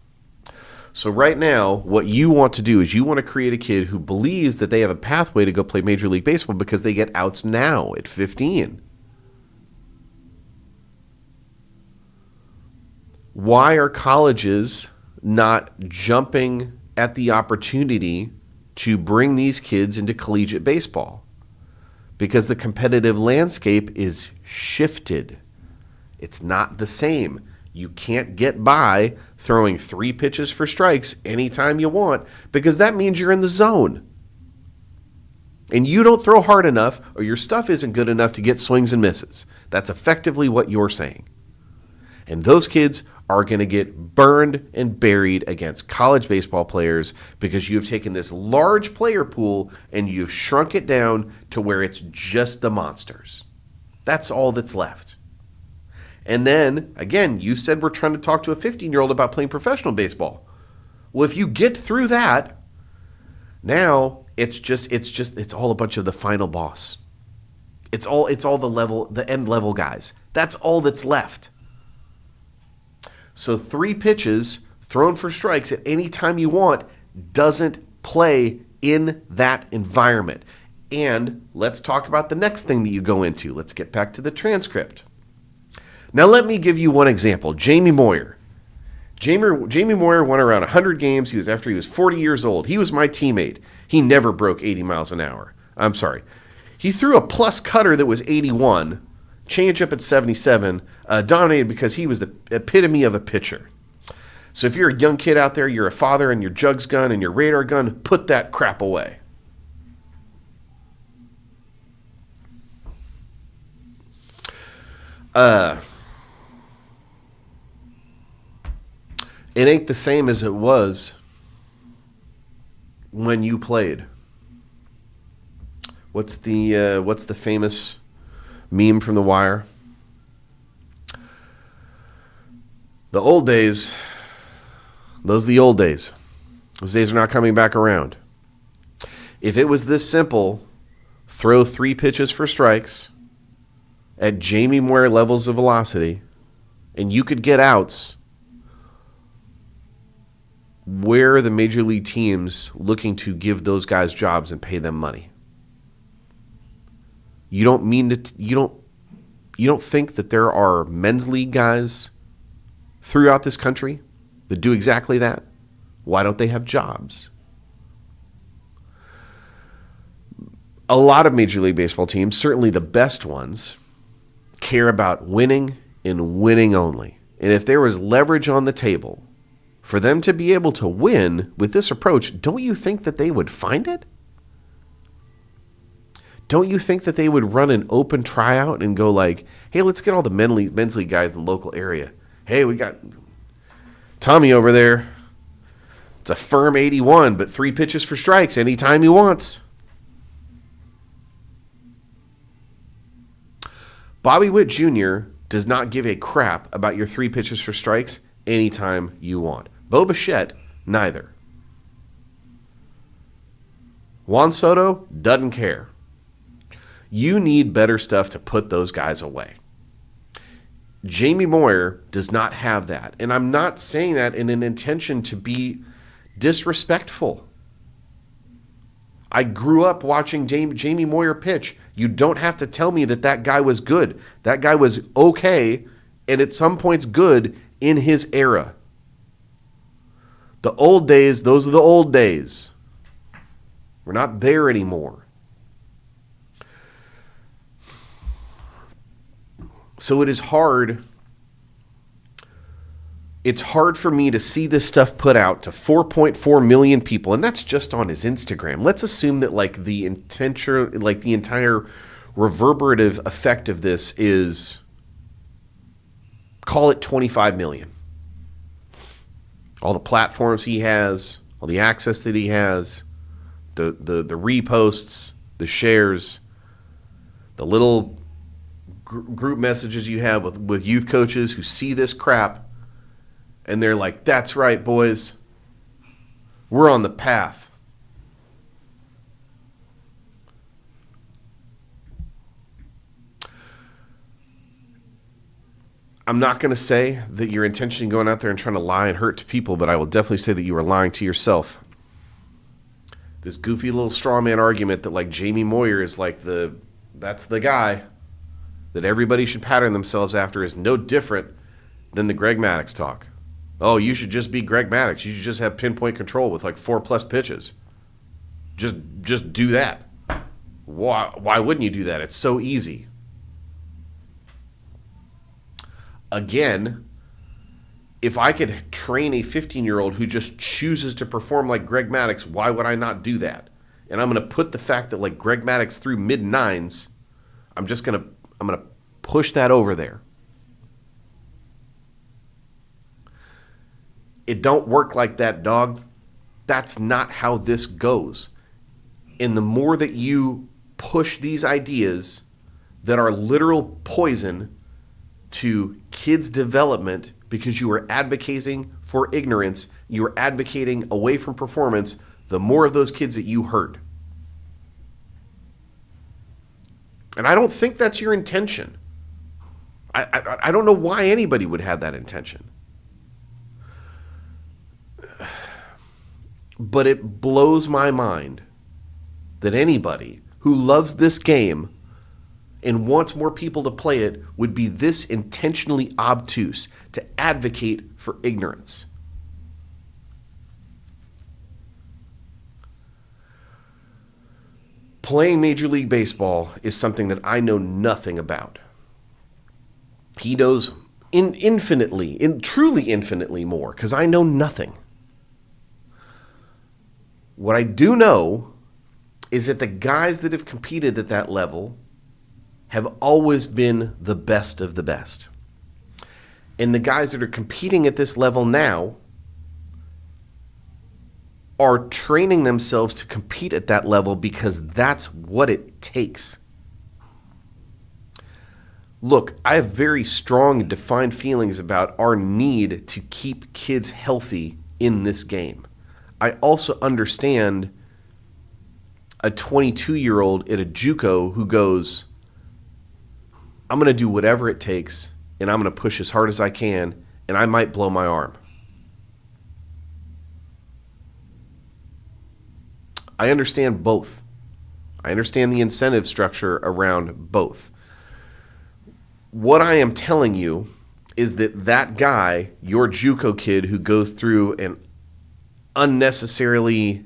So right now, what you want to do is you want to create a kid who believes that they have a pathway to go play Major League Baseball because they get outs now at 15. Why are colleges not jumping at the opportunity to bring these kids into collegiate baseball? Because the competitive landscape is shifted. It's not the same. You can't get by throwing 3 pitches for strikes anytime you want because that means you're in the zone. And you don't throw hard enough or your stuff isn't good enough to get swings and misses. That's effectively what you're saying. And those kids are going to get burned and buried against college baseball players because you've taken this large player pool and you've shrunk it down to where it's just the monsters. That's all that's left. And then, again, you said we're trying to talk to a 15-year-old about playing professional baseball. Well, if you get through that, now it's all a bunch of the final boss. It's all the end level guys. That's all that's left. So 3 pitches thrown for strikes at any time you want doesn't play in that environment. And let's talk about the next thing that you go into. Let's get back to the transcript. Now let me give you one example. Jamie Moyer. Jamie Moyer won around 100 games. He was 40 years old. He was my teammate. He never broke 80 miles an hour. I'm sorry. He threw a plus cutter that was 81, changeup at 77, dominated because he was the epitome of a pitcher. So if you're a young kid out there, you're a father, and your jugs gun and your radar gun, put that crap away. It ain't the same as it was when you played. What's the famous meme from The Wire? The old days, those are the old days. Those days are not coming back around. If it was this simple, throw 3 pitches for strikes at Jamie Moyer levels of velocity, and you could get outs, where are the major league teams looking to give those guys jobs and pay them money? You don't think that there are men's league guys throughout this country that do exactly that? Why don't they have jobs? A lot of Major League Baseball teams, certainly the best ones, care about winning and winning only. And if there was leverage on the table for them to be able to win with this approach, don't you think that they would find it? Don't you think that they would run an open tryout and go like, hey, let's get all the men's league guys in the local area. Hey, we got Tommy over there. It's a firm 81, but 3 pitches for strikes anytime he wants. Bobby Witt Jr. does not give a crap about your 3 pitches for strikes anytime you want. Bo Bichette, neither. Juan Soto doesn't care. You need better stuff to put those guys away. Jamie Moyer does not have that. And I'm not saying that in an intention to be disrespectful. I grew up watching Jamie Moyer pitch. You don't have to tell me that that guy was good. That guy was okay, and at some points good in his era. The old days, those are the old days. We're not there anymore. So it is hard. It's hard for me to see this stuff put out to 4.4 million people, and that's just on his Instagram. Let's assume that the entire reverberative effect of this is, call it 25 million. All the platforms he has, all the access that he has, the reposts, the shares, the little group messages you have with youth coaches who see this crap and they're like, that's right, boys. We're on the path. I'm not going to say that you're intentionally going out there and trying to lie and hurt to people, but I will definitely say that you are lying to yourself. This goofy little straw man argument that like Jamie Moyer is like that's the guy that everybody should pattern themselves after is no different than the Greg Maddux talk. Oh, you should just be Greg Maddux. You should just have pinpoint control with like 4+ pitches. Just do that. Why wouldn't you do that? It's so easy. Again, if I could train a 15-year-old who just chooses to perform like Greg Maddux, why would I not do that? And I'm going to put the fact that like Greg Maddux threw mid-9s, I'm going to push that over there. It don't work like that, dog. That's not how this goes. And the more that you push these ideas that are literal poison to kids' development because you are advocating for ignorance, you are advocating away from performance, the more of those kids that you hurt. And I don't think that's your intention. I don't know why anybody would have that intention. But it blows my mind that anybody who loves this game and wants more people to play it would be this intentionally obtuse to advocate for ignorance. Playing Major League Baseball is something that I know nothing about. He knows truly infinitely more, because I know nothing. What I do know is that the guys that have competed at that level have always been the best of the best. And the guys that are competing at this level now are training themselves to compete at that level because that's what it takes. Look, I have very strong defined feelings about our need to keep kids healthy in this game. I also understand a 22-year-old at a JUCO who goes, I'm going to do whatever it takes, and I'm going to push as hard as I can, and I might blow my arm. I understand both. I understand the incentive structure around both. What I am telling you is that guy, your JUCO kid who goes through an unnecessarily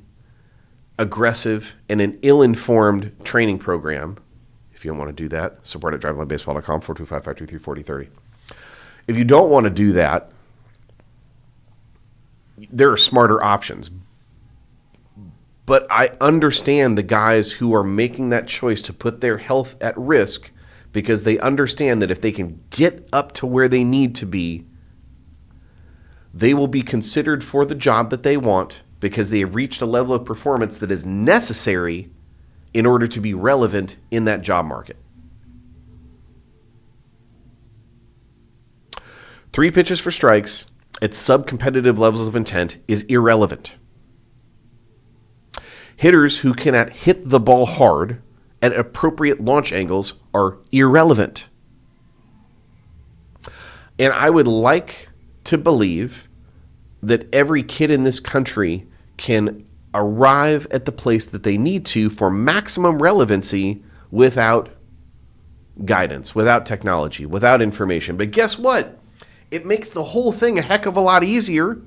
aggressive and an ill-informed training program, if you don't want to do that, support at drivelinebaseball.com, 425-523-4030. If you don't want to do that, there are smarter options. But I understand the guys who are making that choice to put their health at risk because they understand that if they can get up to where they need to be, they will be considered for the job that they want because they have reached a level of performance that is necessary in order to be relevant in that job market. 3 pitches for strikes at sub-competitive levels of intent is irrelevant. Hitters who cannot hit the ball hard at appropriate launch angles are irrelevant. And I would like to believe that every kid in this country can arrive at the place that they need to for maximum relevancy without guidance, without technology, without information. But guess what? It makes the whole thing a heck of a lot easier.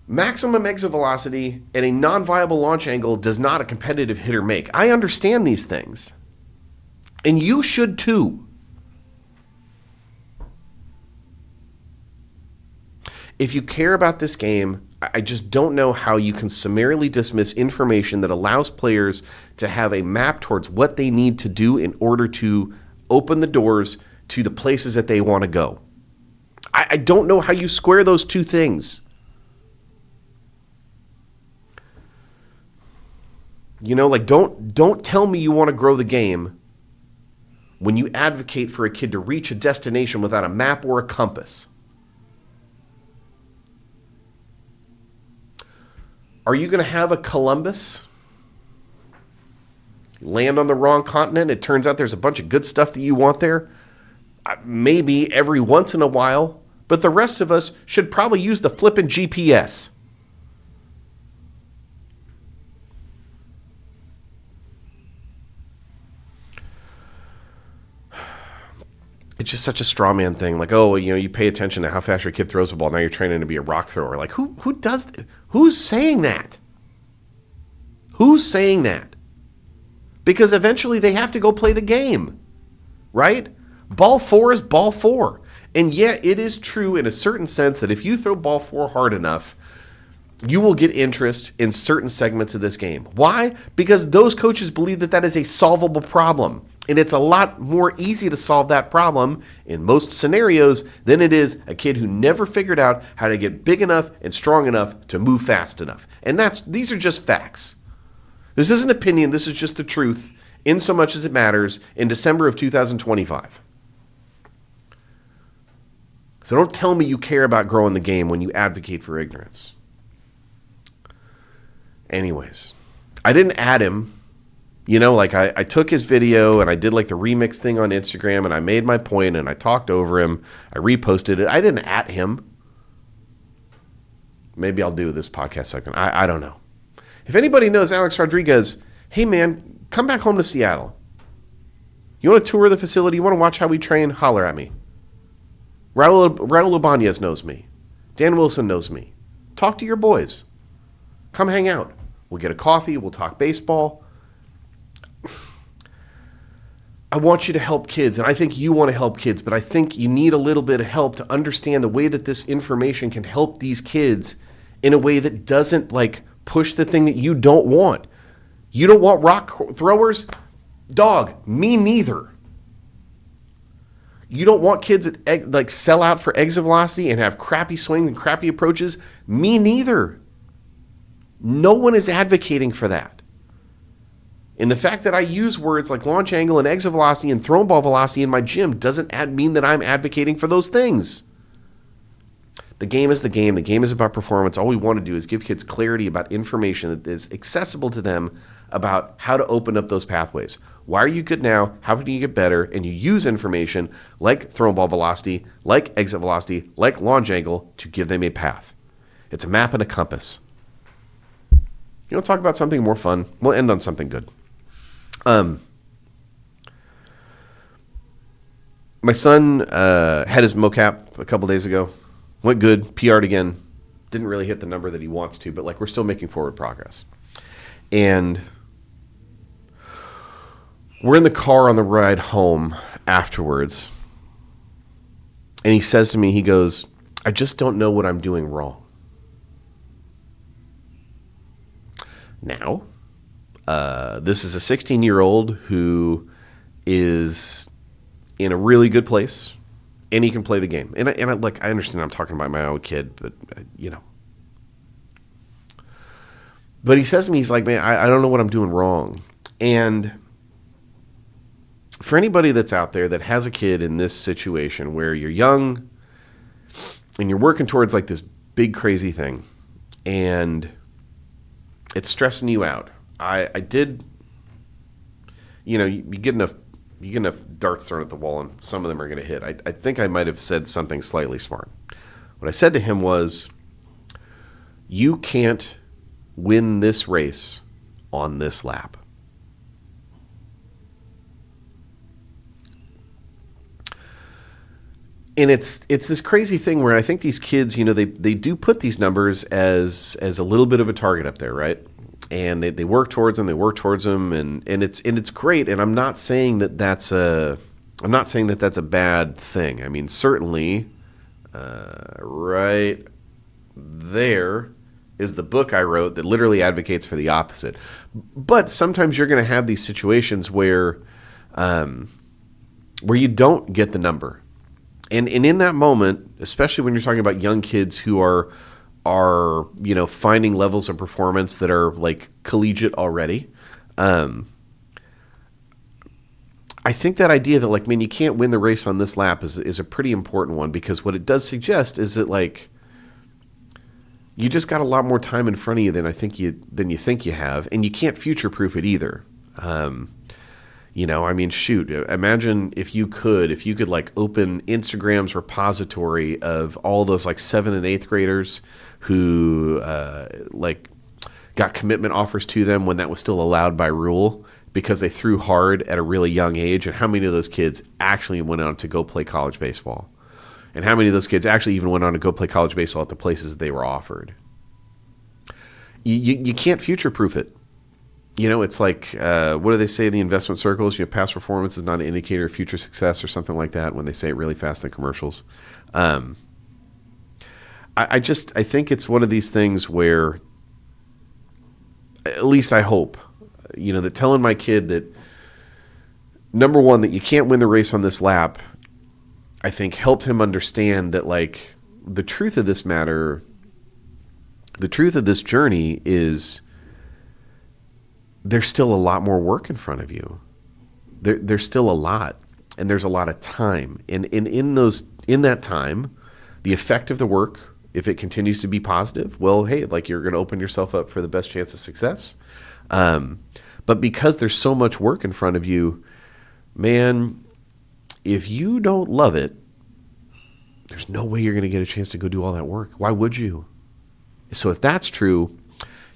Maximum exit velocity at a non-viable launch angle does not a competitive hitter make. I understand these things. And you should too. If you care about this game, I just don't know how you can summarily dismiss information that allows players to have a map towards what they need to do in order to open the doors to the places that they want to go. I don't know how you square those two things. Like don't tell me you want to grow the game when you advocate for a kid to reach a destination without a map or a compass. Are you going to have a Columbus? Land on the wrong continent, it turns out there's a bunch of good stuff that you want there. Maybe every once in a while, but the rest of us should probably use the flippin' GPS. It's just such a straw man thing. Like, oh, you pay attention to how fast your kid throws the ball. Now you're training to be a rock thrower. Like, who does that? Who's saying that? Who's saying that? Because eventually they have to go play the game, right? Ball 4 is ball 4. And yeah, it is true in a certain sense that if you throw ball 4 hard enough, you will get interest in certain segments of this game. Why? Because those coaches believe that is a solvable problem. And it's a lot more easy to solve that problem in most scenarios than it is a kid who never figured out how to get big enough and strong enough to move fast enough. And these are just facts. This isn't opinion, this is just the truth, in so much as it matters in December of 2025. So don't tell me you care about growing the game when you advocate for ignorance. Anyways, I didn't add him. I took his video and I did like the remix thing on Instagram and I made my point and I talked over him. I reposted it. I didn't at him. Maybe I'll do this podcast segment. I don't know. If anybody knows Alex Rodriguez, hey man, come back home to Seattle. You want to tour the facility? You want to watch how we train? Holler at me. Raul Ibanez knows me. Dan Wilson knows me. Talk to your boys. Come hang out. We'll get a coffee. We'll talk baseball. I want you to help kids, and I think you want to help kids, but I think you need a little bit of help to understand the way that this information can help these kids in a way that doesn't push the thing that you don't want. You don't want rock throwers? Dog, me neither. You don't want kids that sell out for exit velocity and have crappy swing and crappy approaches? Me neither. No one is advocating for that. And the fact that I use words like launch angle and exit velocity and thrown ball velocity in my gym doesn't mean that I'm advocating for those things. The game is the game. The game is about performance. All we want to do is give kids clarity about information that is accessible to them about how to open up those pathways. Why are you good now? How can you get better? And you use information like thrown ball velocity, like exit velocity, like launch angle to give them a path. It's a map and a compass. You want to talk about something more fun? We'll end on something good. My son had his mocap a couple days ago. Went good, PR'd again. Didn't really hit the number that he wants to, but we're still making forward progress. And we're in the car on the ride home afterwards. And he says to me, he goes, I just don't know what I'm doing wrong. Now, this is a 16-year-old who is in a really good place, and he can play the game. And I understand I'm talking about my own kid, but, But he says to me, he's like, man, I don't know what I'm doing wrong. And for anybody that's out there that has a kid in this situation where you're young and you're working towards this big crazy thing and it's stressing you out. I did, you get enough darts thrown at the wall and some of them are going to hit. I think I might have said something slightly smart. What I said to him was, you can't win this race on this lap. And it's this crazy thing where I think these kids, they do put these numbers as a little bit of a target up there, right? And they work towards them, and it's great. And I'm not saying that that's a bad thing. I mean, certainly, right there is the book I wrote that literally advocates for the opposite. But sometimes you're going to have these situations where you don't get the number. And in that moment, especially when you're talking about young kids who are finding levels of performance that are collegiate already, I think that idea that, like, man, you can't win the race on this lap is a pretty important one, because what it does suggest is that, like, you just got a lot more time in front of you than you think you have, and you can't future-proof it either. I mean, shoot, imagine if you could like open Instagram's repository of all those like 7th and 8th graders who like got commitment offers to them when that was still allowed by rule, because they threw hard at a really young age, and how many of those kids actually went on to go play college baseball, and how many of those kids actually even went on to go play college baseball at the places that they were offered. You can't future-proof it. It's like, what do they say in the investment circles? Past performance is not an indicator of future success, or something like that, when they say it really fast in commercials. I think it's one of these things where, at least I hope, that telling my kid that, number one, that you can't win the race on this lap, I think helped him understand that, like, the truth of this matter, the truth of this journey is there's still a lot more work in front of you. There's still a lot, and there's a lot of time. And in that time, the effect of the work, if it continues to be positive, well, hey, like, you're going to open yourself up for the best chance of success. But because there's so much work in front of you, man, if you don't love it, there's no way you're going to get a chance to go do all that work. Why would you? So if that's true,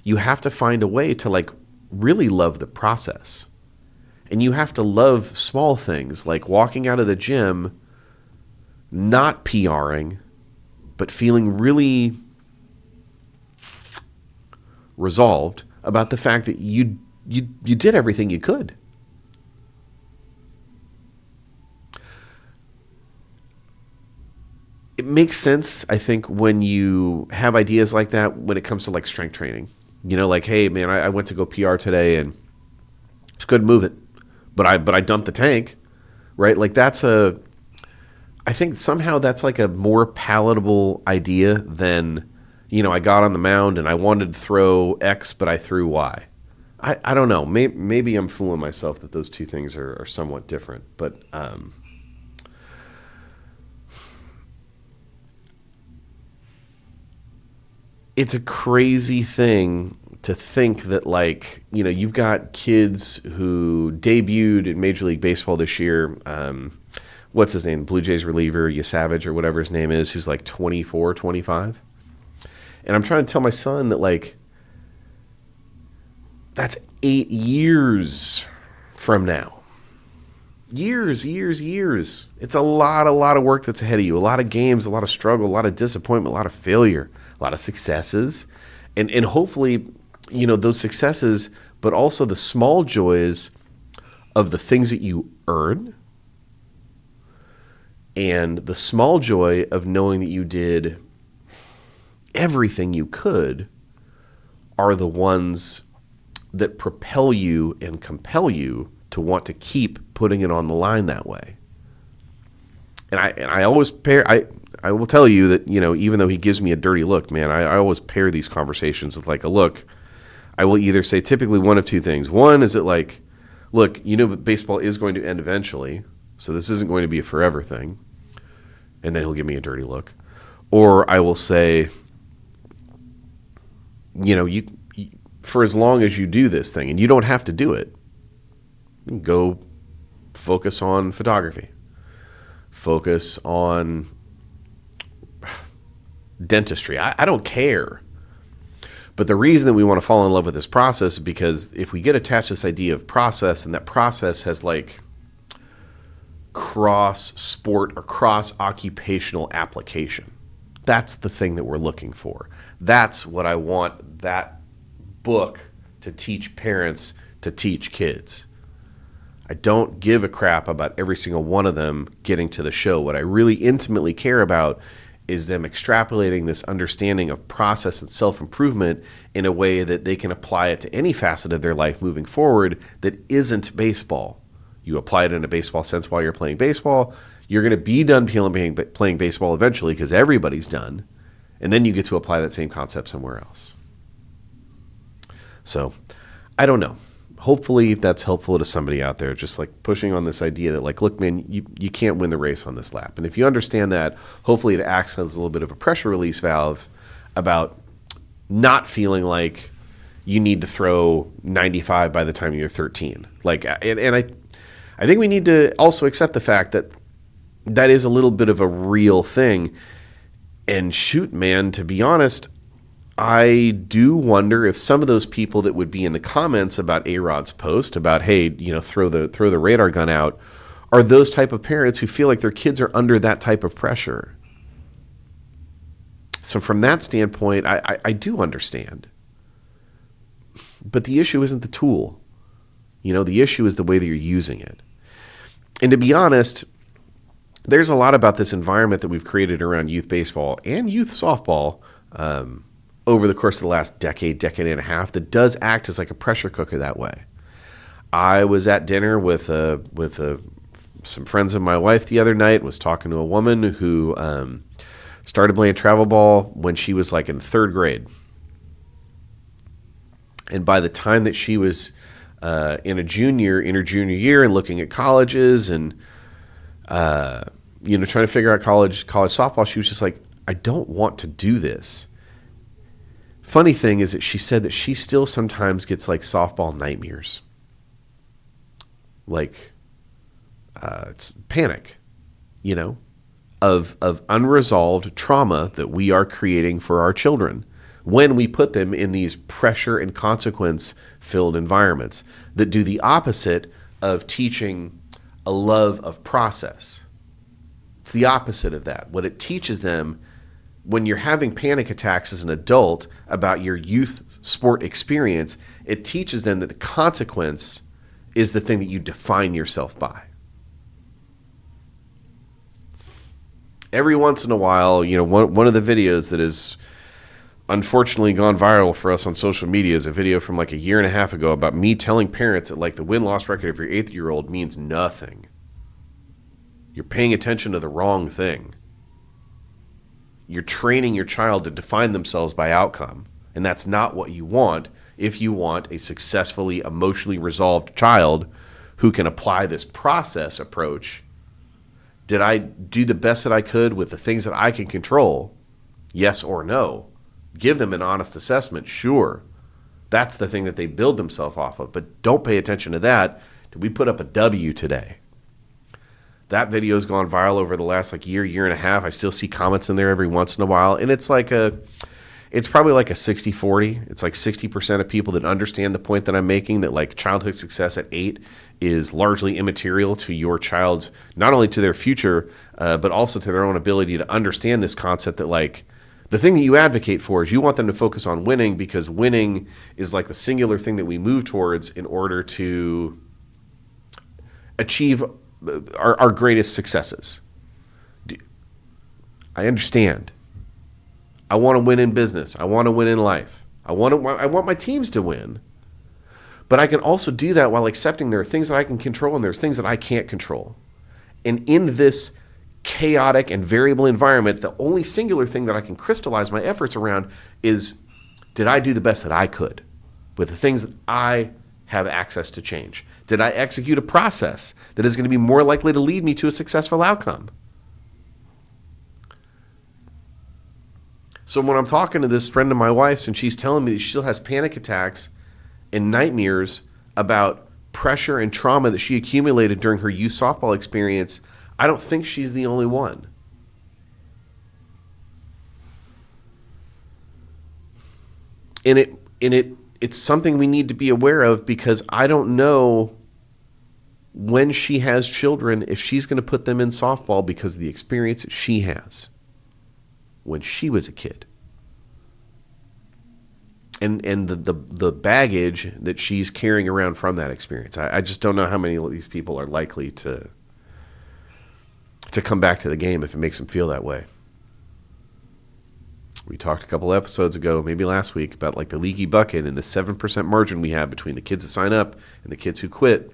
you have to find a way to, like, really love the process. And you have to love small things, like walking out of the gym, not PRing, but feeling really resolved about the fact that you did everything you could. It makes sense, I think, when you have ideas like that when it comes to, like, strength training. Like, hey, man, I went to go PR today and just couldn't move it, but I dumped the tank, right? Like, I think somehow that's like a more palatable idea than, I got on the mound and I wanted to throw X, but I threw Y. I don't know. Maybe I'm fooling myself that those two things are somewhat different, but it's a crazy thing to think that, like, you've got kids who debuted in Major League Baseball this year. What's his name? Blue Jays reliever, Savage, or whatever his name is, who's like 24, 25. And I'm trying to tell my son that, like, that's 8 years from now. Years. It's a lot of work that's ahead of you. A lot of games, a lot of struggle, a lot of disappointment, a lot of failure, a lot of successes. And hopefully, those successes, but also the small joys of the things that you earn, and the small joy of knowing that you did everything you could, are the ones that propel you and compel you to want to keep putting it on the line that way. And I always pair, I will tell you that, even though he gives me a dirty look, man, I always pair these conversations with, like, a look. I will either say typically one of two things. One is that, like, look, baseball is going to end eventually, so this isn't going to be a forever thing. And then he'll give me a dirty look. Or I will say, you for as long as you do this thing, and you don't have to do it, go focus on photography. Focus on dentistry. I don't care. But the reason that we want to fall in love with this process is because if we get attached to this idea of process, and that process has, like, cross-sport or cross-occupational application, that's the thing that we're looking for. That's what I want that book to teach parents to teach kids. I don't give a crap about every single one of them getting to the show. What I really intimately care about is them extrapolating this understanding of process and self-improvement in a way that they can apply it to any facet of their life moving forward that isn't baseball. You apply it in a baseball sense while you're playing baseball. You're going to be done playing baseball eventually, because everybody's done. And then you get to apply that same concept somewhere else. So, I don't know. hopefully that's helpful to somebody out there, just like pushing on this idea that like, look, man, you can't win the race on this lap. And if you understand that, hopefully it acts as a little bit of a pressure release valve about not feeling like you need to throw 95 by the time you're 13. Like, and I think we need to also accept the fact that that is a little bit of a real thing. And shoot, man, to be honest, I do wonder if some of those people that would be in the comments about A-Rod's post about, hey, throw the radar gun out, are those type of parents who feel like their kids are under that type of pressure. So from that standpoint, I do understand. But the issue isn't the tool. The issue is the way that you're using it. And to be honest, there's a lot about this environment that we've created around youth baseball and youth softball over the course of the last decade and a half that does act as like a pressure cooker that way. I was at dinner with some friends of my wife the other night, was talking to a woman who started playing travel ball when she was like in third grade. And by the time that she was in her junior year and looking at colleges and trying to figure out college softball, she was just like, I don't want to do this. Funny thing is that she said that she still sometimes gets like softball nightmares. Like it's panic, of unresolved trauma that we are creating for our children when we put them in these pressure and consequence filled environments that do the opposite of teaching a love of process. It's the opposite of that. What it teaches them when you're having panic attacks as an adult about your youth sport experience, it teaches them that the consequence is the thing that you define yourself by. Every once in a while, one of the videos that has unfortunately gone viral for us on social media is a video from like a year and a half ago about me telling parents that like the win-loss record of your 8-year-old means nothing. You're paying attention to the wrong thing. You're training your child to define themselves by outcome, and that's not what you want if you want a successfully emotionally resolved child who can apply this process approach. Did I do the best that I could with the things that I can control? Yes or no? Give them an honest assessment, sure. That's the thing that they build themselves off of, but don't pay attention to that. Did we put up a W today? That video has gone viral over the last like year and a half. I still see comments in there every once in a while, and it's probably like a 60-40. It's like 60% of people that understand the point that I'm making, that like childhood success at 8 is largely immaterial to your child's, not only to their future, but also to their own ability to understand this concept that like the thing that you advocate for is you want them to focus on winning, because winning is like the singular thing that we move towards in order to achieve our greatest successes. I understand. I want to win in business. I want to win in life. I want my teams to win. But I can also do that while accepting there are things that I can control and there's things that I can't control. And in this chaotic and variable environment, the only singular thing that I can crystallize my efforts around is, did I do the best that I could with the things that I have access to change? Did I execute a process that is going to be more likely to lead me to a successful outcome? So when I'm talking to this friend of my wife's and she's telling me that she still has panic attacks and nightmares about pressure and trauma that she accumulated during her youth softball experience, I don't think she's the only one. And it's something we need to be aware of, because I don't know when she has children if she's going to put them in softball because of the experience that she has when she was a kid. And the baggage that she's carrying around from that experience. I just don't know how many of these people are likely to come back to the game if it makes them feel that way. We talked a couple episodes ago, maybe last week, about like the leaky bucket and the 7% margin we have between the kids that sign up and the kids who quit.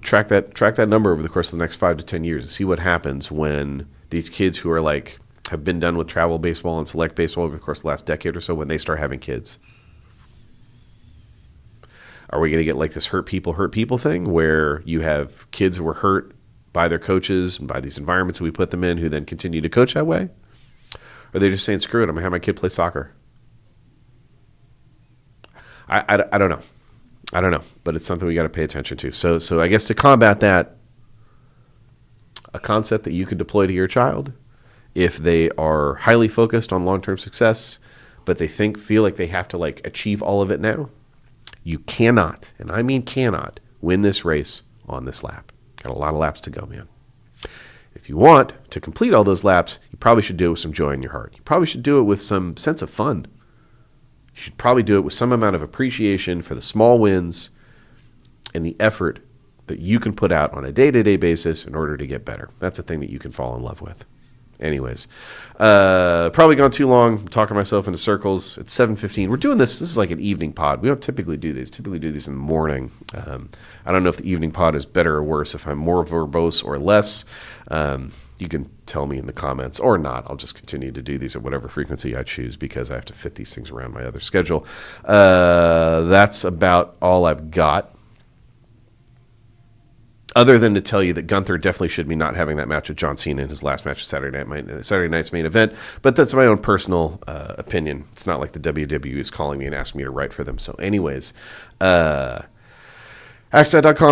Track that number over the course of the next 5 to 10 years and see what happens when these kids who are like have been done with travel baseball and select baseball over the course of the last decade or so, when they start having kids. Are we going to get like this hurt people thing where you have kids who were hurt by their coaches and by these environments we put them in who then continue to coach that way? Or are they just saying, screw it, I'm going to have my kid play soccer? I don't know. I don't know, but it's something we got to pay attention to. So I guess to combat that, a concept that you can deploy to your child if they are highly focused on long-term success, but they feel like they have to like achieve all of it now. You cannot, and I mean cannot, win this race on this lap. Got a lot of laps to go, man. If you want to complete all those laps, you probably should do it with some joy in your heart. You probably should do it with some sense of fun. You should probably do it with some amount of appreciation for the small wins and the effort that you can put out on a day-to-day basis in order to get better. That's a thing that you can fall in love with. Anyways, probably gone too long. I'm talking myself into circles. It's 7:15. We're doing this. This is like an evening pod. We don't typically do these. Typically do these in the morning. I don't know if the evening pod is better or worse, if I'm more verbose or less. You can tell me in the comments or not. I'll just continue to do these at whatever frequency I choose because I have to fit these things around my other schedule. That's about all I've got. Other than to tell you that Gunther definitely should be not having that match with John Cena in his last match of Saturday night's main event. But that's my own personal opinion. It's not like the WWE is calling me and asking me to write for them. So anyways, AxeBat.com,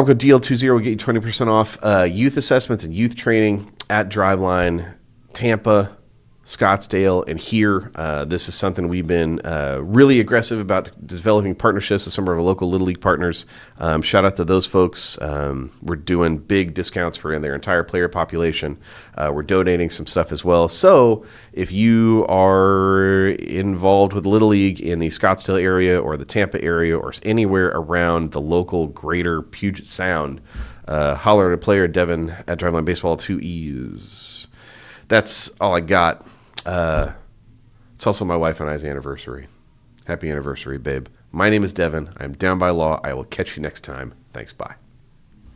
code DL20 will get you 20% off youth assessments and youth training at Driveline, Tampa, Scottsdale, and here. This is something we've been really aggressive about developing partnerships with some of our local Little League partners. Shout out to those folks. We're doing big discounts for their entire player population. We're donating some stuff as well. So if you are involved with Little League in the Scottsdale area or the Tampa area or anywhere around the local greater Puget Sound, holler at a player, Devin at Driveline Baseball, 2 E's. That's all I got. It's also my wife and I's anniversary. Happy anniversary, babe. My name is Devin. I'm down by law. I will catch you next time. Thanks. Bye.